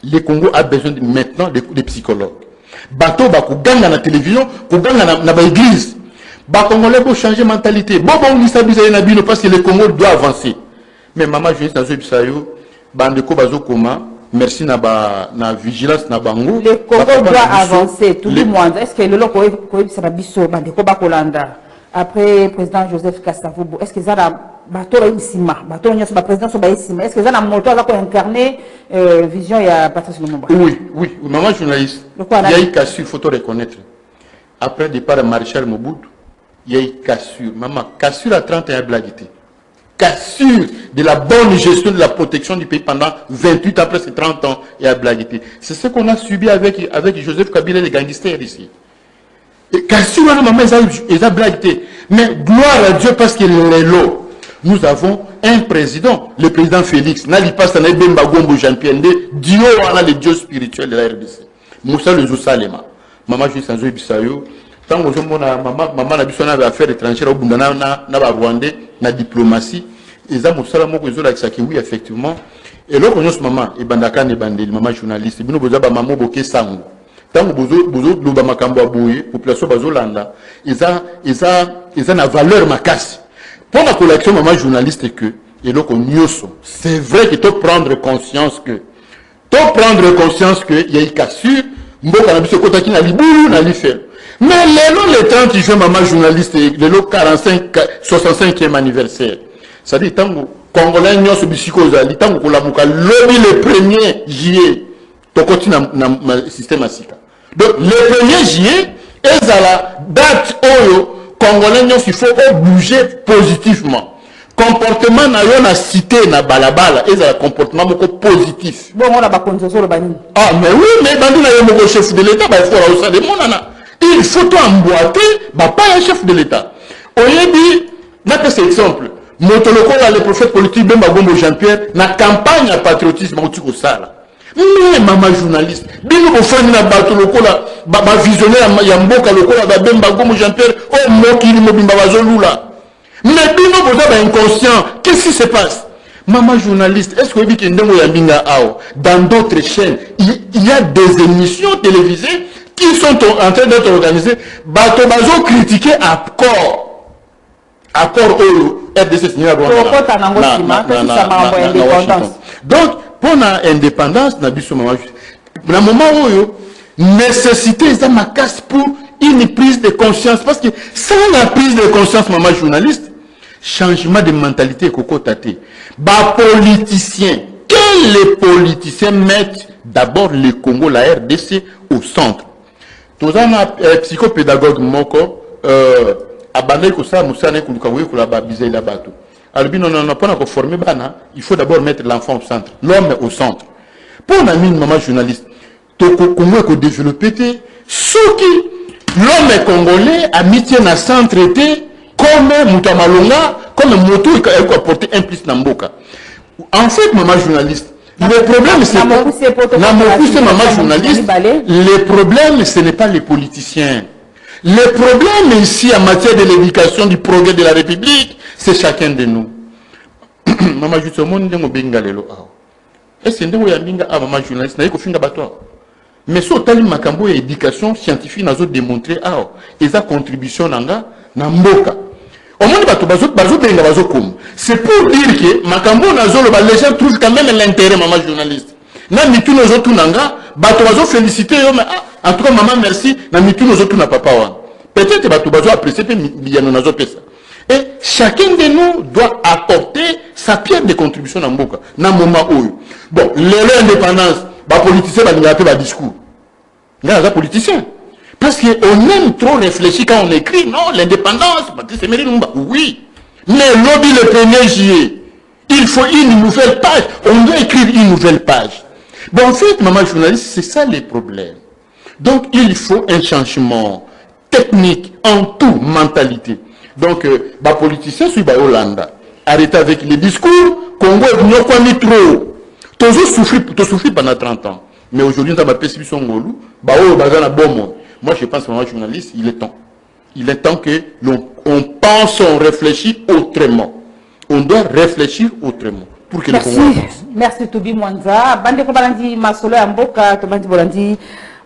Le Congo a besoin maintenant de psychologues. Bateau ba kuganga na télévision, kuganga na ba église. Ba congolais pour changer mentalité. Bon on s'abise na bino parce que le Congo doit avancer. Mais maman je dans bisayo bandeko bazo koma merci na vigilance na bango. Le Congo doit avancer tout le monde. Est-ce que le loko ko bisa biso bandeko ba kolanda après président Joseph Kasavubu est-ce que ça bateau isima bateau nyonso ba président so ba isima est-ce que ça na moto za ko incarner vision ya Patrice Lumumba? Oui, maman journaliste. Il y a eu cassure, il faut reconnaître. Après le départ de Maréchal Mobutu, il y a eu cassure. Maman, cassure à 31 blaguité. Cassure de la bonne gestion de la protection du pays pendant 28 ans, après ces 30 ans, il y a blaguité. C'est ce qu'on a subi avec Joseph Kabila et les gangsters ici. Et cassure, maman, ils ont blaguité. Mais gloire à Dieu parce qu'il est là. Nous avons un président, le président Félix, Nalipasa Bemba Gombo Jean-Pierre Dio wana le Dieu spirituel de la RDC. Moussa le Zosalema. Maman je suis en Bisayo. Tant que je maman na biso na affaires étrangères au Bundana na Rwandais na diplomatie. Et ça Moussa la moko zo la ki oui effectivement. Et là qu'on nous maman et bandaka ne bandeli maman journaliste. Bino boza ba maman boké sango. Tant que bozo loba makambo aboye population bazolanda. Ils na valeur makasi. Pour la collection, maman journaliste que, et donc c'est vrai qu'il faut prendre conscience que, il y a une cassure, mais les 30 juin, maman journaliste, le 65e anniversaire, ça dit, tant que Congolais n'y a ce bicycozali, tant que la mouka, le 1er juillet, tu continues le système asika. Donc, le 1er juillet, est à la date oyo, Congolais, il faut bouger positivement. Comportement na yo na cité na balabala et un comportement positif. Bon, on a pas consensus le bani. Ah mais oui, mais bandi na yo moko chef de l'État, il faut ça de monana. Il faut emboîter, pas un chef de l'État. Oyebi, n'a que cet exemple. Motoloko le prophète politique Bemba Gombo Jean-Pierre na campagne à patriotisme au sala. Mais maman journaliste, bino bo fani na bato lokola ba visionnaire ya mboka lokola ba Bemba Gombo Jean-Pierre o mokili mobimba bazolula. Mais bino boza ba inconscient, qu'est-ce qui se passe? Maman journaliste, est-ce que vous dites que dans d'autres chaînes, il y a des émissions télévisées qui sont en train d'être organisées, bato bazo critiquer accord au RDC signé à Rwanda. Donc pour l'indépendance, na moment où nécessité ça ma casse pour une prise de conscience parce que sans la prise de conscience maman journaliste, changement de mentalité coco tate. Bah politiciens, que les politiciens mettent d'abord le Congo, la RDC au centre. Tous un psychopédagogue moko abandonné que ça musane kulukawe kula babizé la bateau. Alors non pas encore former bana, il faut d'abord mettre l'enfant au centre, l'homme au centre. Pour une amie maman journaliste, comment qu'on développe ce qui l'homme congolais amitié na centre était comme Mutamalonga, comme moto qui a apporté un plus Namboka. En fait, maman journaliste, Le problème, c'est maman journaliste, le problème, ce n'est pas les politiciens. Le problème ici, en matière de l'éducation, du progrès de la République, c'est chacun de nous. Maman journaliste, est-ce que maman journaliste, mais si on makambo et éducation scientifique, nous avons démontré et sa contribution na mboka. C'est pour dire que makambo les gens trouvent quand même l'intérêt maman journaliste. Na mitu nos autres nanga, bato bazo féliciter en tout cas maman merci, na mitu nos autres na papa wa. Peut-être bato bazo apprécier pe biyano nazo pesa. Et chacun de nous doit apporter sa pierre de contribution na mboka na moment oyo. Bon, l'indépendance, ba politicien ba ninga pe ba discours. Nga politicien. Parce qu'on aime trop réfléchir quand on écrit, non, l'indépendance, oui. Mais lobby le 1er juillet, il faut une nouvelle page. On doit écrire une nouvelle page. Bon, en fait, maman journaliste, c'est ça les problèmes. Donc, il faut un changement technique, en tout, mentalité. Donc, les politiciens sont Hollande. Arrêtez avec les discours. Congo est venu quoi trop. Toujours souffrir pendant 30 ans. Mais aujourd'hui, nous avons perception Ngolou. Moi, je pense que maman journaliste, il est temps. Il est temps que on pense, on réfléchit autrement. On doit réfléchir autrement. Pour que merci. Merci Toubi Mwanza. Bande ko balandi masolo ya mboka to bandi bolandi.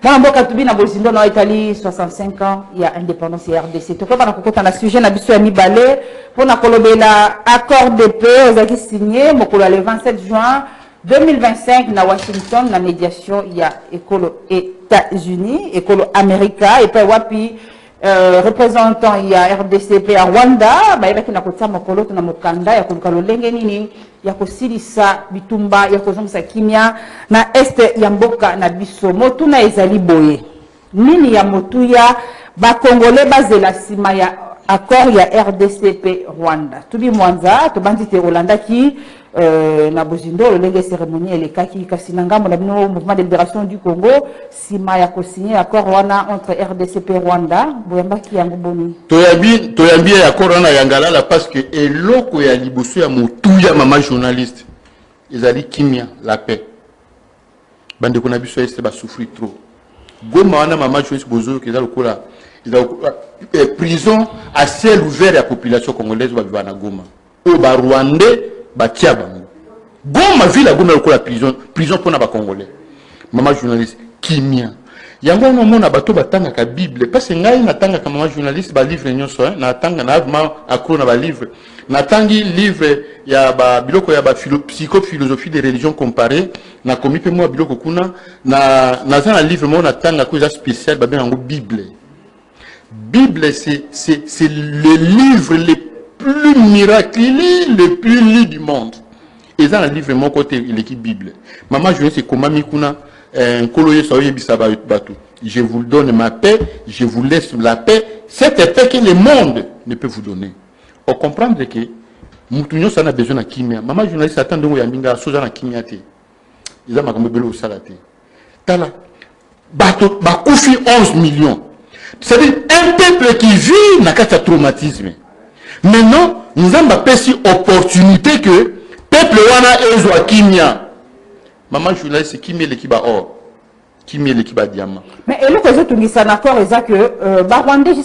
Mwana mboka Toubi na Bolzindo na Italie 65 ans il y a indépendance ya RDC. To ko bana kokota na sujet na biso ya mibale pona kolobela accord de paix ozaki signé mokolo le 27 juin 2025 na Washington na médiation il y a écolo États-Unis, écolo America et puis wapi représentant il y a RDCP à Rwanda, ba yaki na kotia mokolo na mokanda ya koluka lolenge nini ya kosilisa bitumba ya kozongisa kimia na este ya mboka na biso motu na ezali boye. Nini ya motu ya ba Congolais bazela sima ya accord ya RDCP Rwanda. Toubi Mwanza to bandite Rolanda ki na Bozindo le lenge cérémonie elekaki kasi ngambo na bino mouvement de libération du Congo sima ya ko signer accord wana entre RDCP Rwanda boyamba ki yango boni toyambi accord wana yangala la parce que eloko ya liboso ya motuya mama journaliste ezali kimia la paix bande ko na biso ese ba souffrir trop goma wana mama journaliste bozo ke za lokola prison à ciel ouvert à la population congolaise va vivre na Goma o ba Rwandais batia bango Goma ville à Goma la prison pour na ba Congolais maman journaliste kimia yango no mona bato batanga ka Bible parce que ngai natanga ka maman journaliste ba livre nyonso natanga na ma akro na ba livre natangi livre ya ba biloko ya ba psychophilosophie des religions comparées na komi pe moi biloko kuna na za na livre mo natanga ko za spécial ba bengo Bible. Bible, c'est le livre le plus miraculeux, le plus lu du monde. Et dans le livre, mon côté, l'équipe Bible. Maman, je sais comment Mikuna, je vous donne ma paix, je vous laisse la paix. Cette paix que le monde ne peut vous donner. On comprend que Moutounio, ça a besoin de kimia. Maman, journaliste, attend de Mouyambinga, Soja na kimia. Ils ont ma belo salate. Tala, bateau, bakoufi 11 millions. C'est-à-dire un peuple qui vit n'a qu'à traumatisme. Maintenant, nous avons pas cette opportunité que peuple wana ezwa kimia. Maman journaliste qui met l'équipe à or, qui met l'équipe à diamant. Mais et le que tout dit ça d'accord est que Rwandais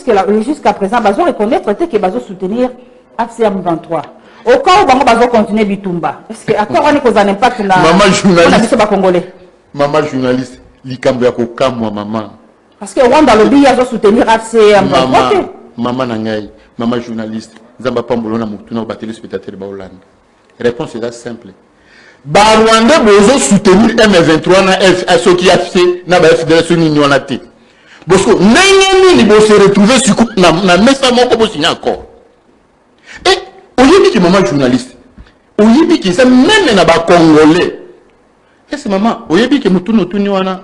jusqu'à présent bazo reconnaître que bazo soutenir AFCM 23. Au cas où bazo continuer bitumba. Est-ce que accord on est cause un impact na maman journaliste ba congolais. Maman journaliste likambo ya kokamwa maman. Parce que Rwanda lobby a soutenir AFCM 23. Maman nangai, maman journaliste, zamba pambolona mutuna ba téléspectateur ba Hollande. Réponse est simple. Ba Rwanda bozo soutenir M23 na FSO qui a fait na ba fédération ni on a té. Bosco nengeni ni bo se retrouver sur na mesa moko bo signer accord. Et oyebi ki maman journaliste, oyebi ki ça même na ba congolais. Est-ce maman, oyebi ki mutuna tuni wana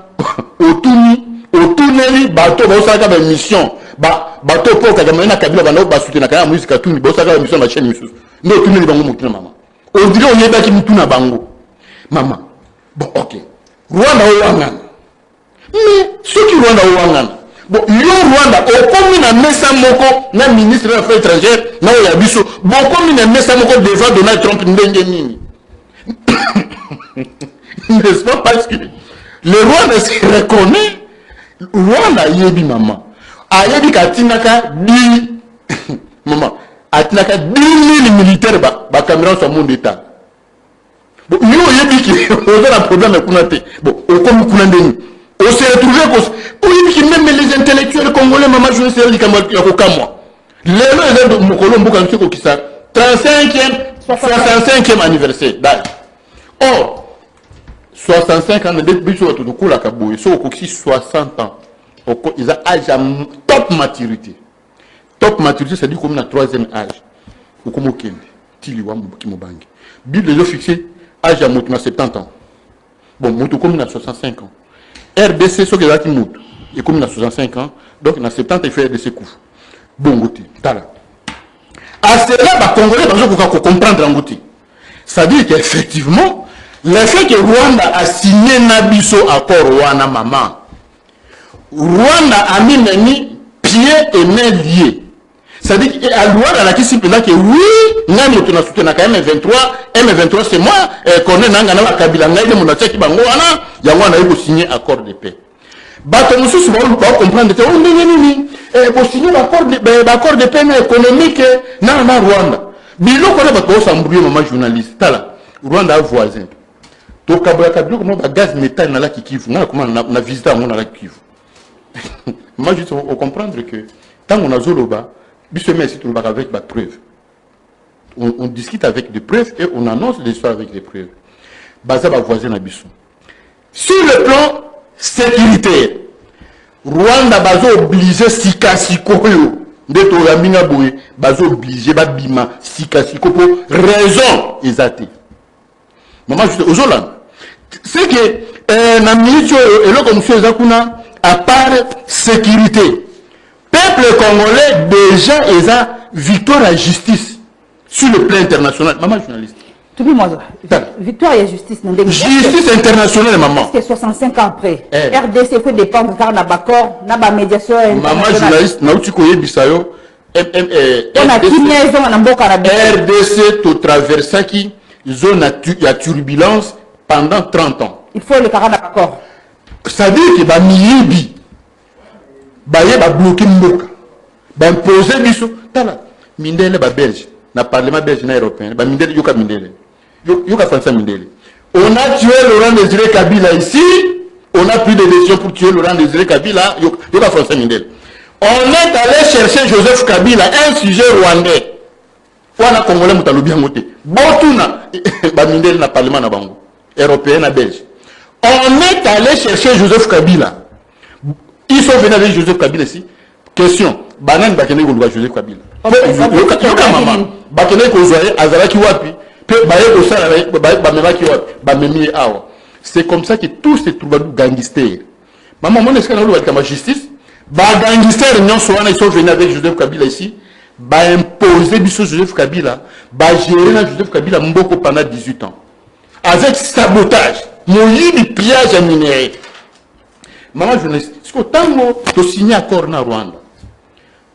otuneli bato bosaka ba mission bato po ka jamana kabila bana ba soutenir kana musique tuni bosaka ba mission ba chaîne misusu ndo tuneli bango mutuna mama on dirait on yeba ki mutuna bango mama bon OK Rwanda owangana mais ce qui Rwanda owangana bon yo Rwanda okomi na mesa moko na ministre des affaires étrangères na ya biso bon komi na mesa moko devant Donald Trump ndenge nini N'est-ce pas? Parce que le Rwanda se reconnaît. Rwanda yebi maman. Ayebi katinaka 10 maman. Atinaka 10 000 militaires ba Cameroun sur mon état. Bon, nous yebi qui on a un problème kunate. Bon, on comme kunandeni. On s'est retrouvé qu'on yebi qui même les intellectuels congolais maman je ne sais pas comment il y a aucun mois. Les gens de Mokolombo quand tu qui ça 65e anniversaire d'âge. Or 65 ans de début sur tout coup la kaboué, so au 60 ans. Ils ont âge à top maturité. Top maturité, c'est-à-dire comme la troisième âge. Ou comme au Kenya, Tiliwa Kimobangi. Bible les fixé âge à 70 ans. Bon, Moutou comme il a 65 ans. RDC, ce qui est là, et comme il a 65 ans, donc il a 70 ans, il fait RDC coup. Bon, Gouti, tala. À cela, les Congolais, pour comprendre l'angouti. Ça veut dire qu'effectivement, le fait que Rwanda a signé Nabiso accord Rwanda maman, Rwanda a mis pieds et mains liés. C'est-à-dire qu'à Rwanda, la question est que oui, nous avons soutenu M23, c'est moi, qu'on est dans la Kabila, nous avons signé accord de paix. Bato nous sommes comprendre que on signé l'accord de paix économique dans Rwanda. Bilo qu'on a pas s'embrouiller maman journaliste. Tala, Rwanda voisin. Donc kabila comment gaz méthane na la Kivu. Na comment na visiter on na la Kivu. Moi je faut comprendre que tant on a zoloba, biso mais si tout avec des preuves. On discute avec des preuves et on annonce des histoires avec des preuves. Baza ba voisin na biso. Sur le plan sécuritaire, Rwanda bazo obligé sikasiko yo ndeto ya minga boye bazo obligé babima sikasiko pour raison exacte. Maman je aux Hollande. C'est que na milieu et là comme monsieur Zakuna à part sécurité. Peuple congolais déjà est à victoire à justice sur le plan international. Maman journaliste. Victoire et justice. Justice internationale, maman. C'est 65 ans après. RDC fait dépendre car n'a pas accord, n'a pas médiation. Maman journaliste, n'a pas koye bisayo. RDC tout traversé qui zone à turbulence pendant 30 ans. Il faut le car d'accord. Ça veut dire que ba miyibi ba bloquer mboka. Ba imposer biso tala mindele ba belge, na parlement belge na européen, ba mindele yoka mindele. Yoka François Mindele. On a tué Laurent Désiré Kabila ici, on a pris des décisions pour tuer Laurent Désiré Kabila, Yoka François Mindele. On est allé chercher Joseph Kabila, un sujet rwandais. On a Congolais Moutalobi Moté. Botuna, Mindele na parlement na bango, européen na belge. On est allé chercher Joseph Kabila. Ils sont venus avec Joseph Kabila ici. Question, Banan Bakene Goulouba Joseph Kabila. Yoka maman, Bakene Kozwaye, Azaraki Wapi. C'est comme ça que tous ces troubadours gangsters. Maman, mon escandale avec la justice, gangsters, ils sont venus avec Joseph Kabila ici, imposer Joseph Kabila, gérer Joseph Kabila Mboko pendant 18 ans. Avec sabotage, moyen pillage à minerai. Maman, je ne sais pas, tant que tu signes accord na Rwanda,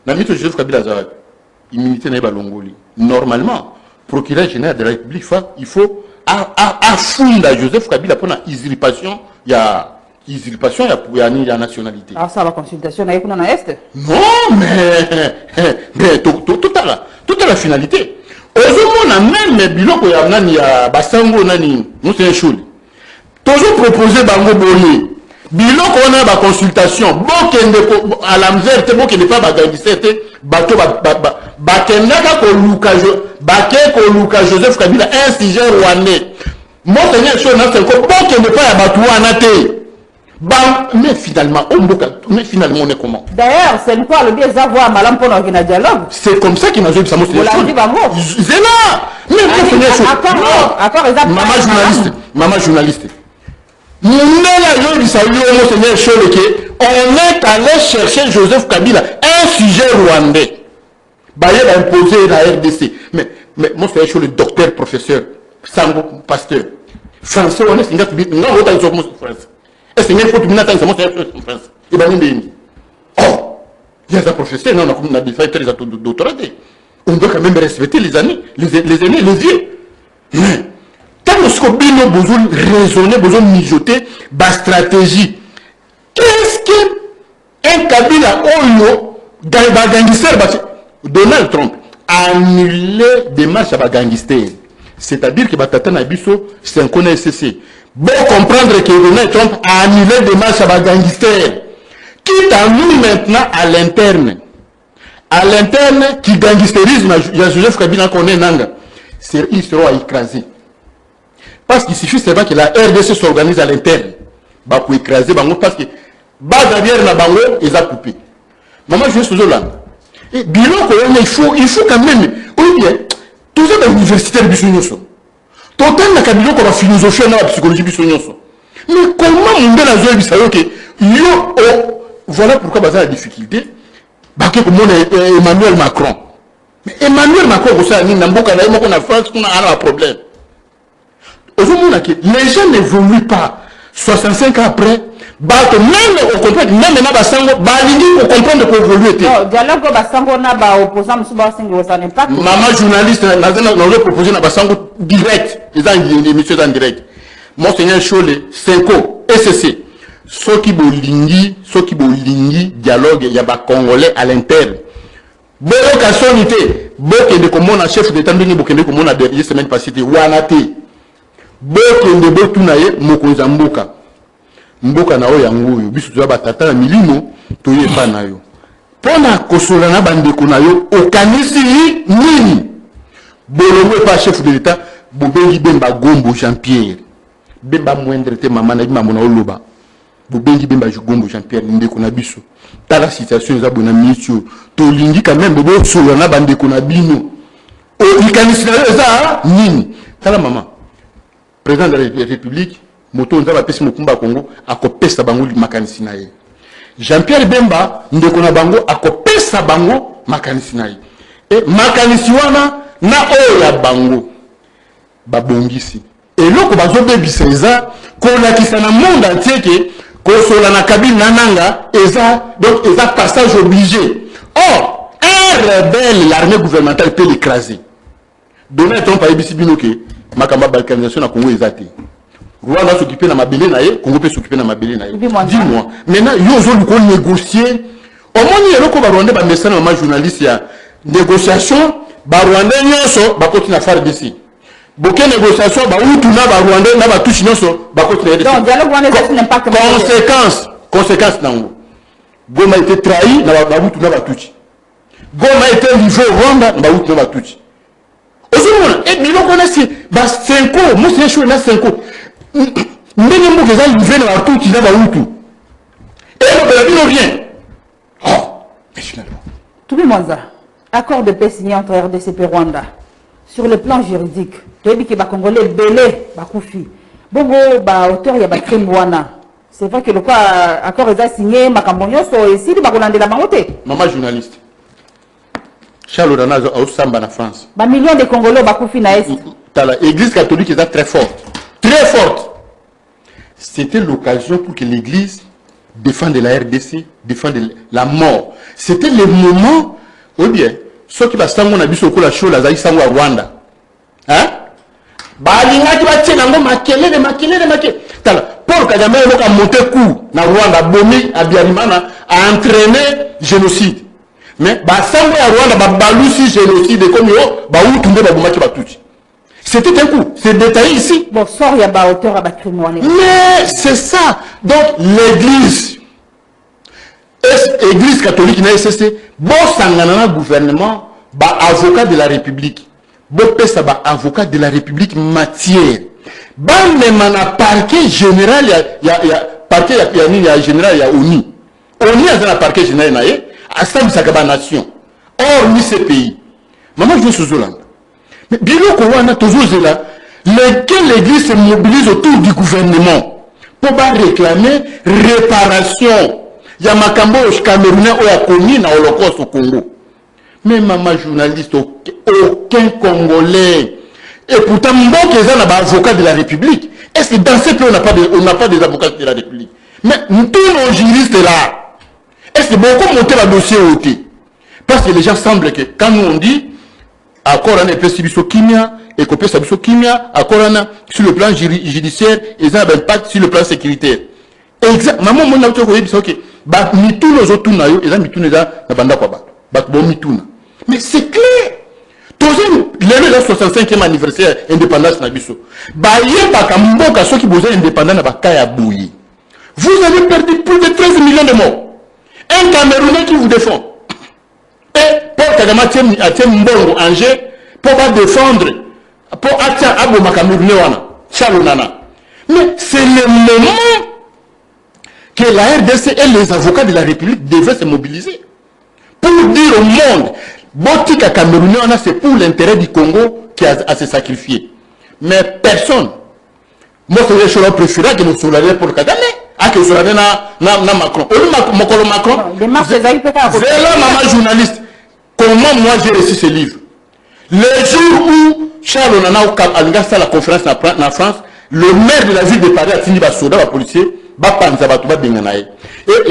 Joseph Kabila, immunité n'est pas Longoli. Normalement, procureur général de la République, il faut affounder Joseph Kabila pour la usurpation, il y a la nationalité. Ah, ça va consultation, il y a une est. Non, mais tout à la finalité. Aujourd'hui, on a même biloko ya basango nani, nous c'est un chouli. Toujours proposé bango boye. Biloko on a ba consultation, bokende à la misère, bokende pas bagandisé, bato bakendaka ko luka Joseph Kabila un sujet rwandais. Monseigneur Chona c'est ko bokende pas ya bato wana te. Mais finalement on est comment? D'ailleurs, c'est une fois le bien avoir malam pour un dialogue. C'est comme ça qu'il m'a dit ça moi c'est là. Mais Monseigneur Chona. Accord maman journaliste. On est allé chercher Joseph Kabila, un sujet rwandais. Il a imposé la RDC. Mais moi, c'est le docteur, professeur, sango, pasteur. Français, on est singa tu non autant sur France. Est-ce qu'il faut que tu n'attends ça France. Et ben oh, il y a un professeur, non, on a des fait des doctorats. On doit quand même respecter les années, les aînés, les vieux. Mais Tant que ce bino besoin raisonner, besoin mijoter, ba stratégie. Qu'est-ce que un Kabila Oyo, gangster, Donald Trump, a annulé des marches à gangster. C'est-à-dire que Batata Nabiso, c'est un connaît SCC. Bon comprendre que Donald Trump a annulé des marches à gangster. Quitte à nous maintenant à l'interne. À l'interne, qui gangsterisme, Joseph Kabila connaît Nanga. Ils seront écrasés. Parce qu'il suffit seulement que la RDC s'organise à l'interne. Pour écraser, parce que bas derrière la bango, ils ont coupé. Maman, je suis là. Et bilan, il faut quand même. Oui, bien, tout ça dans l'université de Bissonyoso. Total, la Kabila, qu'on a philosophie, on a la psychologie Bissonyoso. Mais comment on a la zone que voilà pourquoi il y a la difficulté. Emmanuel Macron. Mais Emmanuel Macron, vous savez, on a France, on a un problème. Les gens n'évoluent pas. 65 ans après, même au contraire, même maintenant, pour comprendre qu'on évolue. Non, dialogue Basango n'a pas opposant, ça n'est pas. Maman journaliste, nous avons proposé Basango direct. Ils ont des émissions en direct. Monseigneur Cholé, Senko, SCC. Ceux qui bolingi dialogue, il y a des Congolais à l'interne. Beaucoup de sonité, beaucoup de communes chef d'État, beaucoup de communes dernière semaine passée, Wanate. Beaucoup de Botunaye, Mokoza Mboka. Mboka na oya nguyo, bisu tuwa batata na milimo, toye pa na yo. Pona kosola na bandeko na yo, okanisi nini? Bolongo pa chef de l'État, Bobengi Bemba Gombo Jean-Pierre. Bemba moindre te maman na bima mona oloba. Bobengi Bemba Gombo Jean-Pierre, ndeko na biso. Tala situation za bona ministre, to lingi quand même bobo sola na bandeko na bino. O ikanisi na yo za nini? Tala maman. Président de la République, moto nzaba pesi mokumba Congo akopesa bango makanisi na ye. Jean-Pierre Bemba ndeko na bango akopesa bango makanisi na ye. Et makanisi wana na oya bango babongisi. Et loko bazobe biseza kolakisa na monde entier que kosola na Kabila nananga eza donc eza passage obligé. Or, un rebelle l'armée gouvernementale peut l'écraser. Donald Trump a ebisi binoke makamba balkanisation na Congo ezate. Rwanda s'occuper na mabele na ye, Congo peut s'occuper na mabele na ye. Dis-moi, maintenant yo zo ko négocier. Au moins yelo ko ba Rwanda ba message na journaliste ya négociation ba Rwanda nyonso ba continue à faire d'ici. Beaucoup négociation ba utu na ba Rwanda na ba touche nyonso ba continue à donc dialogue Rwanda ça n'est pas comme conséquence nango. Goma a été trahi na ba utu na ba touche. Goma a été livré au Rwanda na ba utu na ba touche. Et nous connaissons 5 ans, moi c'est chaud là 5 ans. Ndenge moko za livré na ba touche na ba utu. Et on rien. Oh, finalement. Tout le monde accord de paix signé entre RDC et Rwanda. Sur le plan juridique, tu as dit que les Congolais belé bakoufi. Bongo ba auteur ya ba crime wana. C'est vrai que le quoi accord est signé makambonyo so ici di bakolande la bangote. Maman journaliste. Charles Oranazo au Samba en France. Ba millions de Congolais bakoufi na est. L'église catholique est très forte. Très forte. C'était l'occasion pour que l'église défende la RDC, défende la mort. C'était le moment ou bien ceux qui va sango na biso ko la show la sango à Rwanda. Hein? Balinga ki ba tiena ngo makele. Tala Paul Kagame a monté coup na Rwanda bomi Abiyarimana a entraîné génocide. Mais ba sango à Rwanda ba balusi génocide comme yo ba utunde ba bomaki ba tuti. C'était un coup, c'est détaillé ici. Bon, sort ya ba auteur à ba crime. Mais c'est ça. Donc l'église Église catholique n'a cessé. Bon sangana gouvernement, ba avocat de la République. Bon pesa ba avocat de la République matière. Ba même na parquet général ya parquet ya général ya ONU. ONU a un parquet général na ye, a sa nation. Or ni ce pays. Maman je suis Zolanda. Mais bien qu'on a toujours là, lequel l'église se mobilise autour du gouvernement pour réclamer réparation. Il y a Makambo Camerounais qui a connu dans l'Holocauste au Congo. Mais maman journaliste, aucun Congolais. Et pourtant, moi qui suis un avocat de la République, est-ce que dans ce pays, on n'a pas des avocats de la République? Mais tous nos juristes là, est-ce que beaucoup monter le dossier au thé? Parce que les gens semblent que quand nous on dit, accord en EPCB Kimia, et copier ça biso kimia à corona sur le plan judiciaire et ça a un impact sur le plan sécuritaire. Exact. Maman mon auto ko yebisa OK. Ba mituna zo tuna yo eza mituna za na banda kwa ba bo mituna. Mais c'est clair. Troisième, le 65e anniversaire indépendance na biso. Ba yeba ka mboka soki boza indépendant na ba kaya bouyi. Vous avez perdu plus de 13 millions de morts. Un Camerounais qui vous défend. Et Paul Kagame a mbongo Angers pour pas défendre pour atia abo Camerounais wana Charles Nana. Mais c'est le moment que la RDC et les avocats de la République devaient se mobiliser pour dire au monde Botika Camerounais, c'est pour l'intérêt du Congo qui a à se sacrifier. Mais personne. Moi, c'est ce que je préfère que nous soulèvions pour Kagame. Ah, que nous soulèvions na Macron. Macron. Les marches des aïeux, c'est maman journaliste. Comment moi j'ai reçu ce livre? Le jour où Charles Nana a la conférence en France, le maire de la ville de Paris a fini par soldat, par policier. Et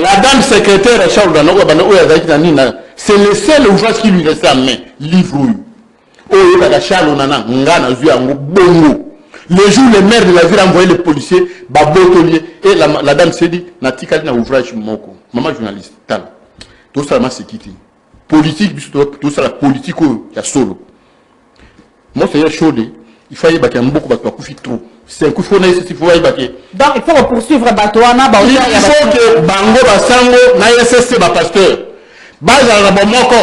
la dame secrétaire Charles Nana, c'est le seul ouvrage qui lui restait en main, livre. Charles Nana, le jour où le maire de la ville a envoyé les policiers, et la dame s'est dit, Natika na ouvrage moko, maman journaliste, tout ça c'est quitté. Politique, tout ça la politique, il y a solo. Moi c'est chaud, il fallait qu'il y ait beaucoup de trop. C'est un coup de faux, il faut y baquer. Donc il faut poursuivre Batouana. Il faut que Bango Basango, na SSC, pasteur, Bazala Bamoko,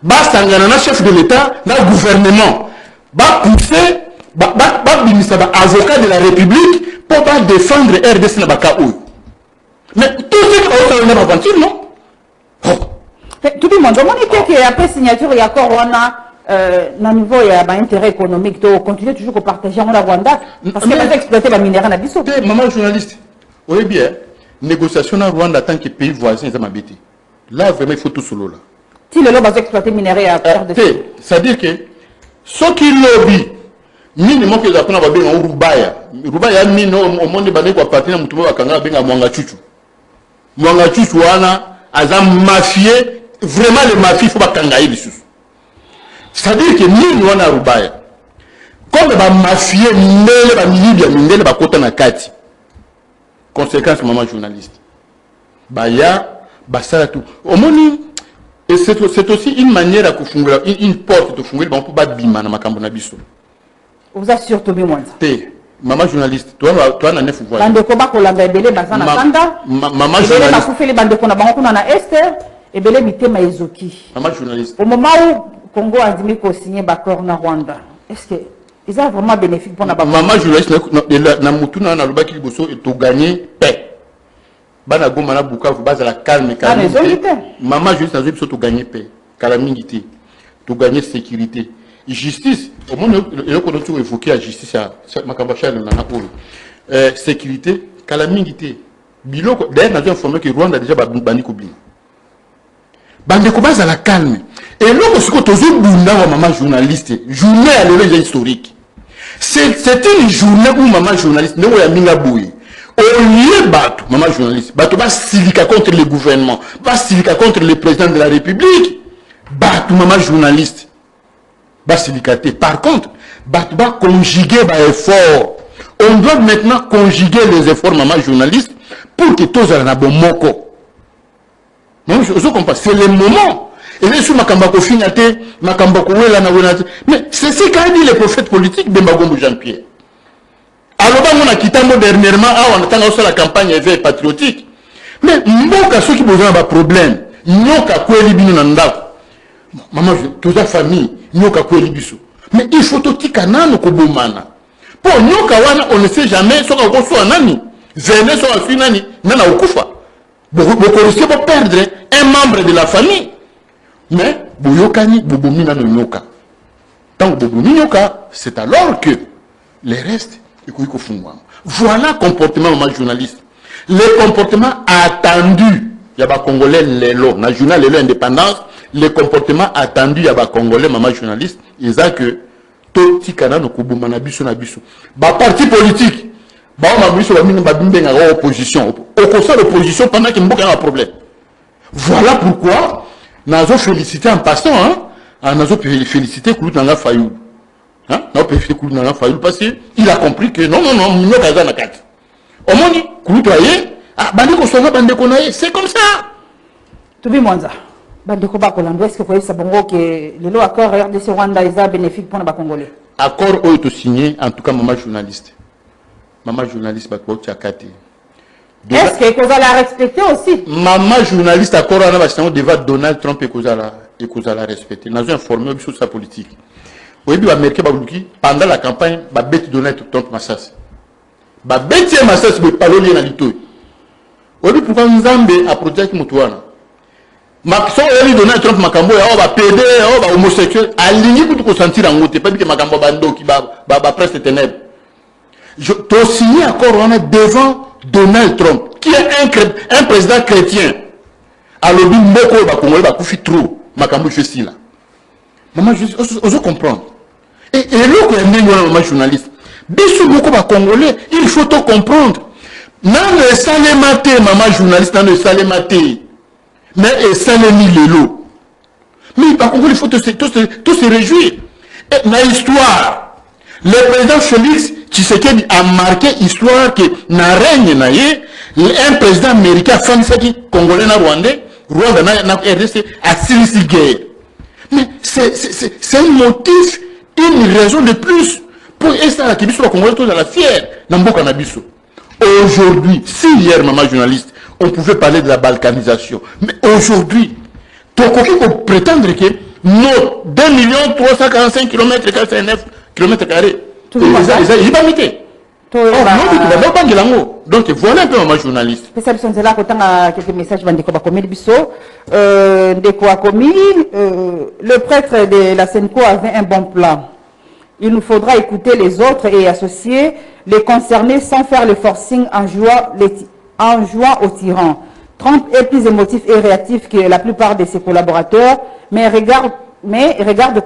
Basangana, chef de l'État, na gouvernement, va pousser, avocat de la République pour pas défendre RDC Nabakaou. Mais tout ce qui est en aventure, non? Tout le monde, on était qu'après signature, il y a encore au niveau il y a un intérêt économique, donc continuer toujours à partager en Rwanda parce qu'elle a exploité la minérale à Bissau. Maman journaliste, oui bien, négociation en Rwanda tant que pays voisin, ça m'a bêté. Là vraiment il faut tout solo là. Si le lobby va exploiter minerai à faire de c'est-à-dire que ceux qui lobby, minimum que les apprenants va bien en Rubaya. Rubaya mino au monde bandé quoi partir na mutumo bakanga benga mwanga chuchu. Mwanga chuchu wana azam mafié, vraiment les mafies faut bakanga ibisu. C'est-à-dire que nous, nous sommes Rubaya. Comme les mafieux, les bakota na kati. Conséquence, maman journaliste. Baya, basala tout. Et c'est aussi une manière à confondre, une porte de fondre, pour pas bima na makambo na biso. Vous assure tout le monde. Maman journaliste, toi, na neuf voix. Bande koba kolanga ebele bazana kanda. Maman journaliste. Ebele bakufeli bande kona bango na Esther, ebele mitema ezoki. Maman journaliste. Au moment où Congo a dit qu'on signe d'accord na Rwanda. Est-ce que ils ont vraiment bénéfique pour la maman journaliste na mutuna na lobaki liboso et to gagner paix. Bana goma na Bukavu baza la calme calme. Maman journaliste na zo to gagner paix. Calamité. To gagner sécurité. Justice. Au moins le ko to évoquer la justice à makamba chale na polo. Sécurité, calamité. Biloko d'ailleurs na informé que Rwanda déjà bandi ko bien. Bande ko baza la calme. Et là, ce que tu as maman journaliste, journée à l'élection historique. C'est une journée où maman journaliste, nous avons mis la bouille. Au lieu de battre, maman journaliste, battre va silica contre le gouvernement, va silica contre le président de la République, battre maman journaliste, va silicater. Par contre, battre va conjuguer les efforts. On doit maintenant conjuguer les efforts maman journaliste pour que tous aient un bon moko. C'est le moment. Et là, sur Makambako Fignate, Makambako Wela, mais c'est ce qu'a dit le prophète politique de Mbagombo Jean-Pierre. Alors, on a quitté dernièrement, on attend aussi la campagne éveil patriotique. Mais, Mboka, ceux qui posent un problème, Nyoka Kweli Bino Nanda, maman, toute la famille, Nyoka Kweli Biso. Mais il faut tout Tikanano Kobomana. Pour Nyoka Wana, on ne sait jamais, soit on soit Nani, Zene soit Finani, Nana Okufa. Vous connaissez pour perdre un membre de la famille. Mais, Boyokani, Bobomina no Nyoka. Tant que Bobomina Nyoka, c'est alors que les restes, voilà le comportement de journaliste. Le comportement attendu, il y a des Congolais, dans le journal Lelo Indépendance, le comportement attendu, il y a des Congolais, maman journaliste, ils disent que tout le monde est biso na biso. Ba parti politique, ba biso ba opposition. Au conseil de l'opposition pendant qu'il y a un problème. Voilà pourquoi, nous avons félicité en passant, nous avons félicité Koulout Nanga Fayou. Hein? Parce qu'il a compris que non, il a pas carte. Au moins, c'est comme ça. Tout le monde. Est-ce que vous voyez que le accord RDC Rwanda est bénéfique pour les Congolais? Accord a été signé, en tout cas, maman journaliste. Maman journaliste, est-ce que vous allez respecter aussi? Maman journaliste, accord devant Donald Trump et que vous allez respecter. Nous avons informé sur sa politique. Vous voyez, l'Américain, pendant la campagne, Donald Trump Massas. Bête Massas, mais pas l'olé dans l'ito. Vous voyez, pourquoi nous avons à protéger Moutouana? Maxon Donald Trump Makambo va PD va homosexuel aligné pour te sentir en haut pas que Makambo bando qui va presse ténèbres. Je t'ai signé accord devant Donald Trump qui est un président chrétien. Alors lui Moko va Congolais va couper trop Makambo fait ci là. Maman je comprendre. Et là que maman journaliste. Biso beaucoup va Congolais, il faut tout comprendre. Dans le salématé maman journaliste dans le salématé. Mais ça n'est ni le lot. Mais par contre, il faut tous se réjouir. Et dans l'histoire, le président Félix Tshisekedi a marqué l'histoire que dans règne un président américain, congolais, rwandais, Rwanda, RDC, a signé guerre. Mais c'est un motif, une raison de plus pour essayer de soit congolais, tout dans la fière, dans le Bokanabissou. Aujourd'hui, si hier, maman journaliste, on pouvait parler de la balkanisation. Mais aujourd'hui, tu peux prétendre que nos 2 345 km, 49 km, il va muter. Donc voilà un peu ma journaliste. Quelques messages le prêtre de la Senko avait un bon plan. Il nous faudra écouter les autres et associer les concernés sans faire le forcing en jouant au tyran. Trump est plus émotif et réactif que la plupart de ses collaborateurs, mais regarde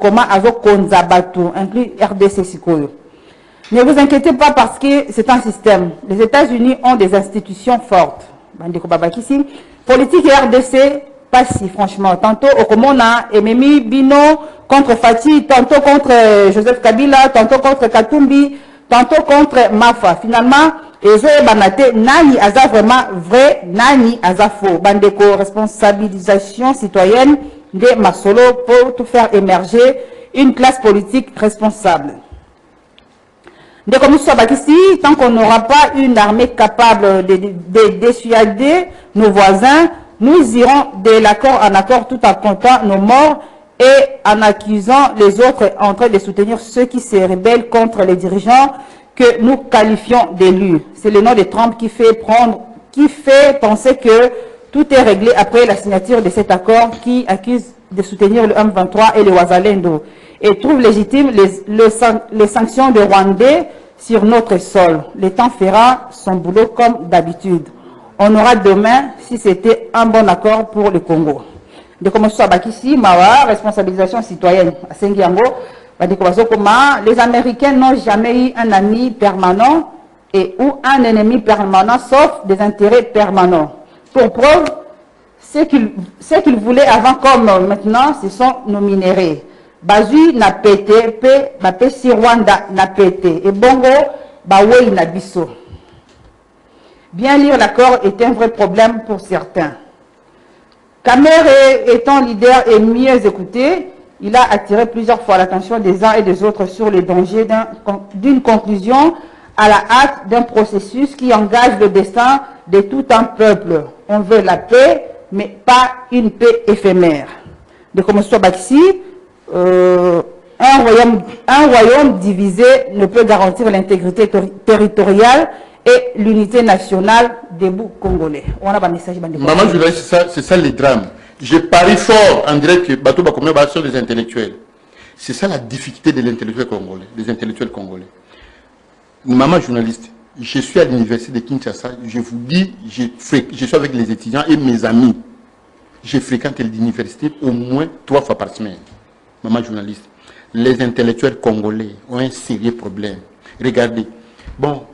comment avec Konzabatu, inclus RDC Sikoyo. Ne vous inquiétez pas parce que c'est un système. Les États-Unis ont des institutions fortes. Politique et RDC, pas si franchement. Tantôt au Komona, Ememi Bino contre Fatih, tantôt contre Joseph Kabila, tantôt contre Katumbi, tantôt contre Mafa. Finalement, et Zoé Banate, Nani Aza vraiment vrai, Nani Aza faux. Bandeko, responsabilisation citoyenne de Masolo pour tout faire émerger une classe politique responsable. De comme ici, tant qu'on n'aura pas une armée capable de dissuader nos voisins, nous irons de l'accord en accord tout en comptant nos morts et en accusant les autres en train de soutenir ceux qui se rebellent contre les dirigeants que nous qualifions d'élus. C'est le nom de Trump qui fait penser que tout est réglé après la signature de cet accord qui accuse de soutenir le M23 et le Ouazalendo et trouve légitime les sanctions de Rwandais sur notre sol. Le temps fera son boulot comme d'habitude. On aura demain si c'était un bon accord pour le Congo. De commencer à Bakissi, Mawa, responsabilisation citoyenne à Sengiango. Les Américains n'ont jamais eu un ami permanent ou un ennemi permanent, sauf des intérêts permanents. Pour preuve, ce qu'ils voulaient avant comme maintenant, ce sont nos minéraux. Bazu n'a pété, si Rwanda n'a pété, et Bongo, Bawe n'a biso. Bien lire l'accord est un vrai problème pour certains. Kamere étant leader et mieux écouté, il a attiré plusieurs fois l'attention des uns et des autres sur les dangers d'une conclusion à la hâte d'un processus qui engage le destin de tout un peuple. On veut la paix, mais pas une paix éphémère. De comme soit Bakissi, un royaume divisé ne peut garantir l'intégrité territoriale et l'unité nationale des bouts congolais. On a un message. Maman, je dirais c'est ça les drames. Je parie fort en direct que Bateau Bakomé sont des intellectuels. C'est ça la difficulté de l'intellectuel congolais, des intellectuels congolais. Maman journaliste, je suis à l'université de Kinshasa, je vous dis, je suis avec les étudiants et mes amis. Je fréquente l'université au moins 3 fois par semaine. Maman journaliste, les intellectuels congolais ont un sérieux problème. Regardez, bon,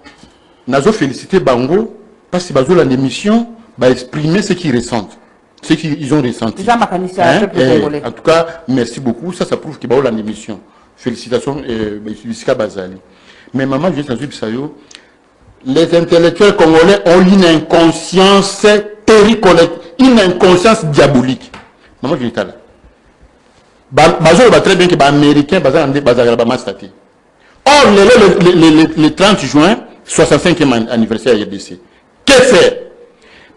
Nazo félicité Bango parce que Bazo l'émission va exprimer ce qu'ils ressentent, ce qu'ils ont ressenti. En En tout cas, merci beaucoup. Ça prouve qu'il y a l'émission. félicitations Bisika Bazali. Mais maman, je suis les intellectuels congolais ont une inconscience terrible, une inconscience diabolique. Maman, je suis là. Très bien que les Américains sont. Or, le 30 juin, 65e anniversaire de RDC. Que faire?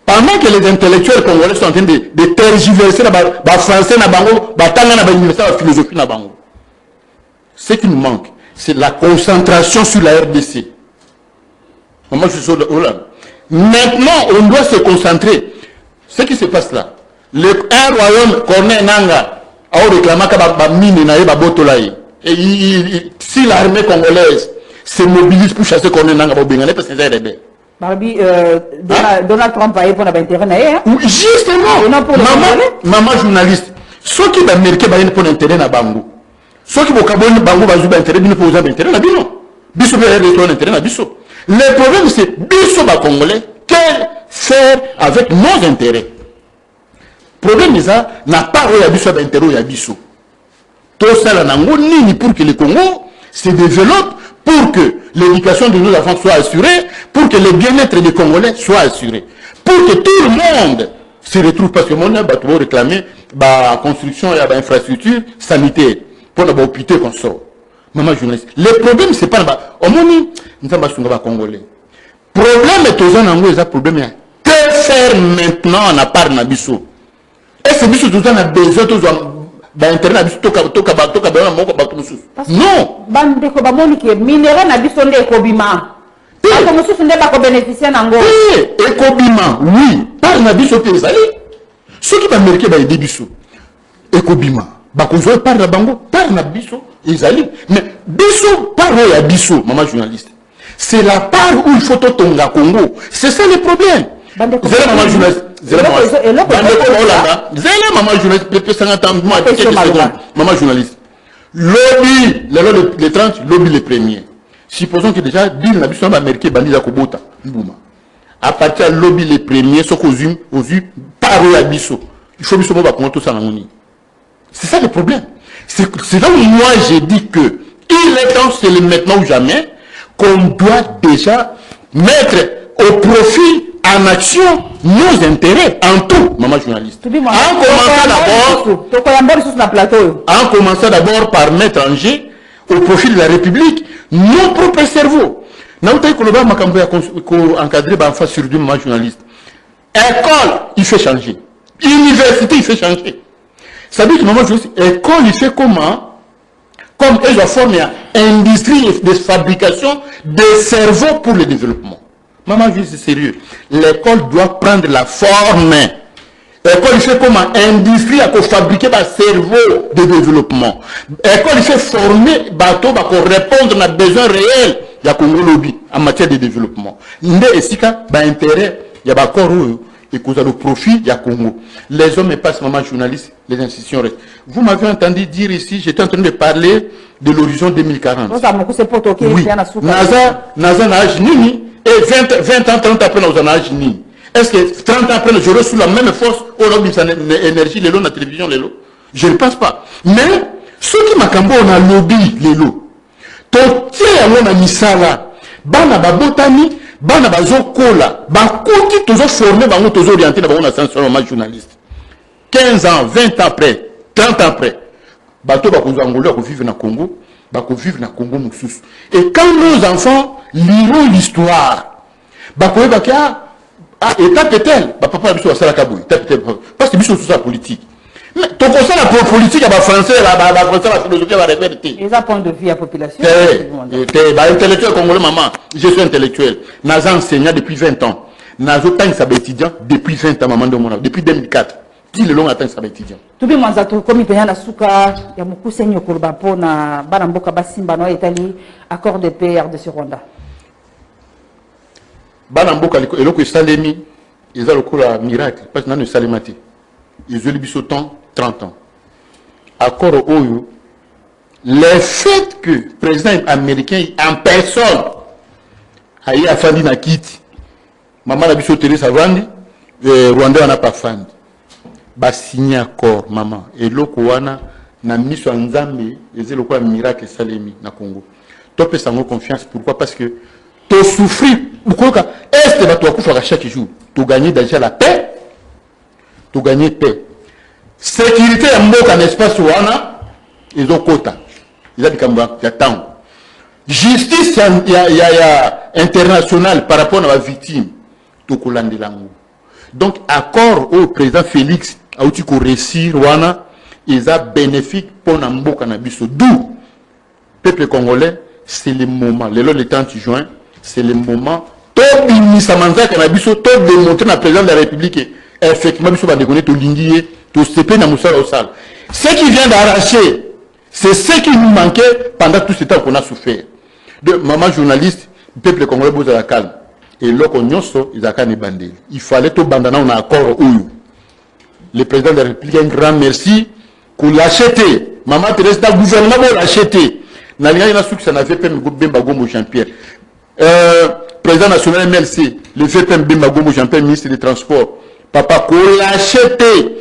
Pendant que les intellectuels congolais sont en train de tergiverser le français, la philosophie, ce qui nous manque, c'est la concentration sur la RDC. Moi, je suis là. Maintenant, on doit se concentrer. Ce qui se passe là, un royaume, Corneille Nanga, a réclamé que mine na botolaï. Et si l'armée congolaise se mobilise pour chasser Corneille Nanga, parce que c'est rebelle. Barbie, Donald Trump a eu pour l'intérêt. Justement, maman journaliste, ceux qui sont américains pour l'intérêt na bango. Ceux qui ont bango bazuba intérêt, ils ne posent pas d'intérêt na bino. Biso be intérêt na biso. Le problème c'est biso ba congolais, quel faire avec nos intérêts. Le problème c'est ça, n'a pas eu biso d'intérêt à biso. Tout ça là nango nini pour que le Congo se développe, pour que l'éducation de nos enfants soit assurée, pour que le bien-être des Congolais soit assuré, pour que tout le monde se retrouve, parce que mon va réclamer la construction et l'infrastructure sanitaire pour l'hôpital qu'on sort. Maman journaliste, le problème c'est pas au moins nous sommes pas Congolais. Problème est aux gens un problème. Que faire maintenant à part Nabiso? Est-ce que Biso tout a besoin d'internet non. Bandeko bamoni ke minerai na biso nde ekobima. Ako mususu nde bako bénéficier nango. Ekobima, oui. Par na biso te ezali. Ceux qui américains ba aider biso. Ekobima. Bako zo par na bango, par na biso ezali. Mais biso par ya biso, maman journaliste. C'est la part où il faut tonga Congo. C'est ça le problème. Zéla maman journaliste. Maman journaliste. Lobby, les 30, lobby les premiers. Supposons que déjà, Bill n'a pas américain, bandit à Kobota. À partir de lobby les premiers, ce qu'aux yeux, par eux à Bisso. Il faut Bisso va tout ça. C'est ça le problème. C'est là où moi j'ai dit que il est temps, c'est le maintenant ou jamais, qu'on doit déjà mettre au profit en action nos intérêts en tout, maman journaliste. En commençant d'abord par mettre en jeu au profit de la République nos propres cerveaux. Nous avons encadré sur deux maman journaliste. École, il fait changer. Université, il fait changer. Ça veut dire que maman journaliste, école, il fait comment? Comme ils ont formé une industrie de fabrication des cerveaux pour le développement. Maman, c'est sérieux. L'école doit prendre la forme. L'école fait comment? Industrie à fabriquer un cerveau de développement. L'école fait former bateau pour répondre à besoins réels de la Congo lobby en matière de développement. Il y a un intérêt, il y a un corps et cause le profit de la Congo. Les hommes passent, maman journaliste, les institutions restent. Vous m'avez entendu dire ici, j'étais en train de parler de l'horizon 2040. Oui. NASA n'a nini. Et 20 ans, 30 ans après, nous en avons ni. Est-ce que 30 ans après, j'aurai sous la même force au lobby énergie, les lots, la télévision, les lots? Je ne pense pas. Mais, ceux qui m'accambent, on a lobby, les lots. Ton tiers, on a mis ça là. Bana babotani, bana bazokola, bakouki, toujours formé, toujours orienté, on a sens sur journaliste. 15 ans, 20 ans après, 30 ans après, bateau bakouzou angolais, vivre dans le Congo, vivre dans le Congo, moussous. Et quand nos enfants liront l'histoire, étape est-elle, papa a besoin de la Kaboui, parce que c'est ça politique. Mais ton conseil la politique, la français, la philosophie, la réalité. Ils ont point de vue à la population. Intellectuel congolais, maman, je suis intellectuel. Nous enseignant depuis 20 ans. Nous avons étudiant depuis 20 ans, maman de mon âge, depuis 2004. Qui le long atteint ça étudiant. Tout le monde a comme il y a na suka, il y a beaucoup de kurba pour na banamboka basimba no Italie, accord de paix de Rwanda. Banamboka eloko salemi, ils ont le miracle parce que nous salimati. Ils ont eu temps 30 ans. Accord au le fait que le président américain en personne a eu afandi na kiti. Maman a biso Teresa Rwanda n'a pas fandi. Ba signé accord maman et loko wana na miso nzambe eze lokola miracle salemi na Congo. Topé sango confiance, pourquoi? Parce que tu souffrir, pourquoi est-ce que tu as couffé chaque jour? Tu gagnes déjà la paix, tu gagnes paix. Sécurité en mot en espace wana, ils ont quota. Ils ont dit qu'il y a temps. Justice il y a international par rapport à la victime. Tout colande langue. Donc accord au président Félix a eu qu'on réussir wana, ils ont bénéfique pour n'ambo cannabis. D'où peuple congolais, c'est le moment. Le 30 juin, c'est le moment. Tout le cannabis, tout démontrer à la président de la République. Effectivement, il va déconner tout l'indié, tout ce qui au sale. Ce qui vient d'arracher, c'est ce qui nous manquait pendant tout ce temps qu'on a souffert. De maman journaliste, le peuple congolais besoin la calme. Et là, on ils ont bandé. Il fallait tout bandana, on a accord où. Le président de la République, un grand merci pour l'acheter. Maman Thérèse, le gouvernement va l'acheter. N'avait pas Bemba Gombo Jean-Pierre. Président national MLC, le VPM Bemba Gombo Jean-Pierre, ministre des Transports. Papa, qu'on l'acheter.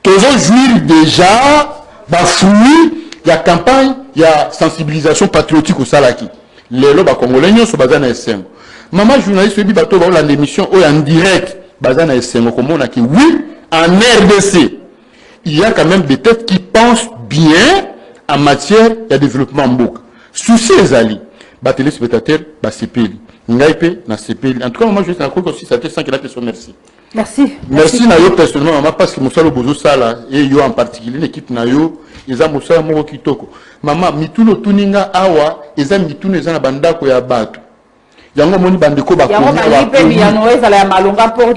Toujours jouir déjà, fruit, il y a campagne, il y a sensibilisation patriotique au Salaki. Les lobes congolais sont basés dans SM. Maman journaliste, il y a l'émission en direct, basée dans SM. Comme on a dit, oui, en RDC, il y a quand même des têtes qui pensent bien en matière de développement en bouc. Souci les alliés, téléspectateurs, CPL. Ngaipe, na CPL. En tout cas, moi, je suis en aussi, ça te sent qu'il a fait son merci. Merci. Merci na yo personnellement, maman, parce que Moussalo Bozo Sala, et yo en particulier, l'équipe na yo, ils ont Moussalo Moro Kitoko. Maman, mituno tuninga awa, ils ont mituno, ils ont la bandako ya batu. Yango moni bandeko ba yango malipe mi yanoe sala ya malonga pour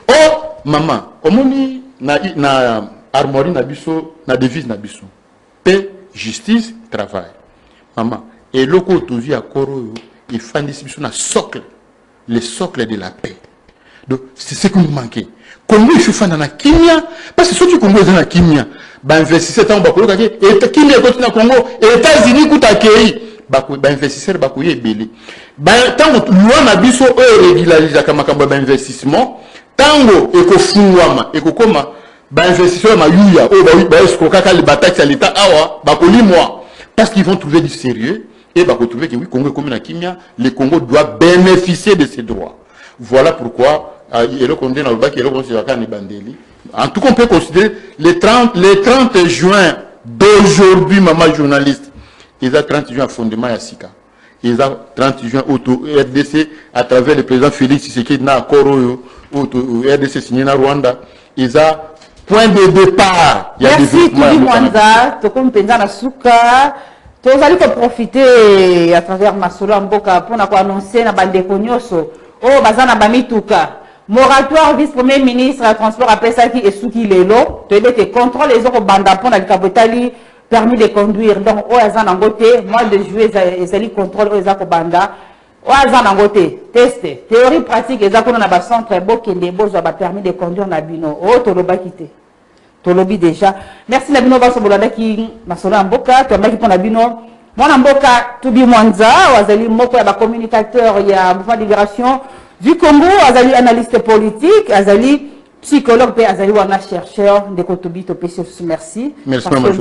oh maman omoni na armoire na biso na devise na biso paix justice travail maman et loko tozi akoro il fandisi biso na socle le socle de la paix. Donc c'est ce qui nous manquait. Congo il faut faire na kimia parce que ceux qui Congo ils na kimia ba investisseur tant ba koloka et kimia continue na Congo États-Unis kuta kei ba investisseur ba koye belé ba tango loi na biso e régulariser kama kamba ba investissement tango ekofungwama ekokoma ba investisseur ma yuya o ba esko kaka le bataxe à l'état awa ba kolimwa parce qu'ils vont trouver du sérieux et va retrouver que oui, Congo comme la Kimia, le Congo doit bénéficier de ses droits. Voilà pourquoi en tout cas, on peut considérer les 30 juin d'aujourd'hui, maman journaliste, ils ont 30 juin à fondement à Sika. Ils ont 30 juin auto RDC à travers le président Félix Tshisekedi na Koro RDC signé na Rwanda. Ils ont point de départ. Merci Touli Mwanza, Tokom Penza na Suka. Tous allez profiter à travers Masolo Mboka pour annoncer na bande konyoso oh bazana bamituka moratoire vice-premier ministre à transport après ça qui est sous qui lelo tu es contrôle les autres banda pour na kabotali permis de conduire donc oh azana ngote mois de juillet ezali contrôle oh ezako banda oh azana ngote test théorie pratique ezako na ba centre bokende bozwa ba permis de conduire na bino oh toloba kité tolobi déjà merci na bino baso bolanda ki Masolo Mboka to maki pona bino mwana Mboka Tubi Mwanza wazali moko ya ba communicateur ya Mouvement de Libération du Congo azali analyste politique azali psychologue pe azali wana chercheur de Kotobi to pesi merci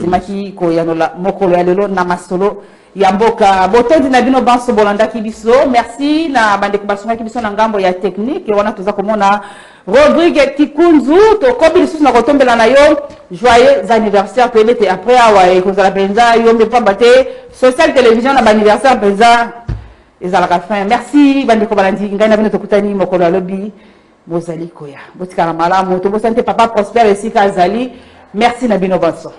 maki ko yanola moko ya lelo na Masolo ya Mboka botondi na bino baso bolanda ki biso merci na bande ko basonga ki biso na ngambo ya technique wana toza komona Rodrigue Kikunzu, to kobi lisusu na kotombela na yo joyeux anniversaire pebete après awa ekozala penza yo mbepa bate social télévision na anniversaire penza ezalaka fin merci bandeko balandi ngai na bino tokutani mokolo ya lobi bozali koya botikala malamu to bosante papa Prosper esika azali merci na bino bonso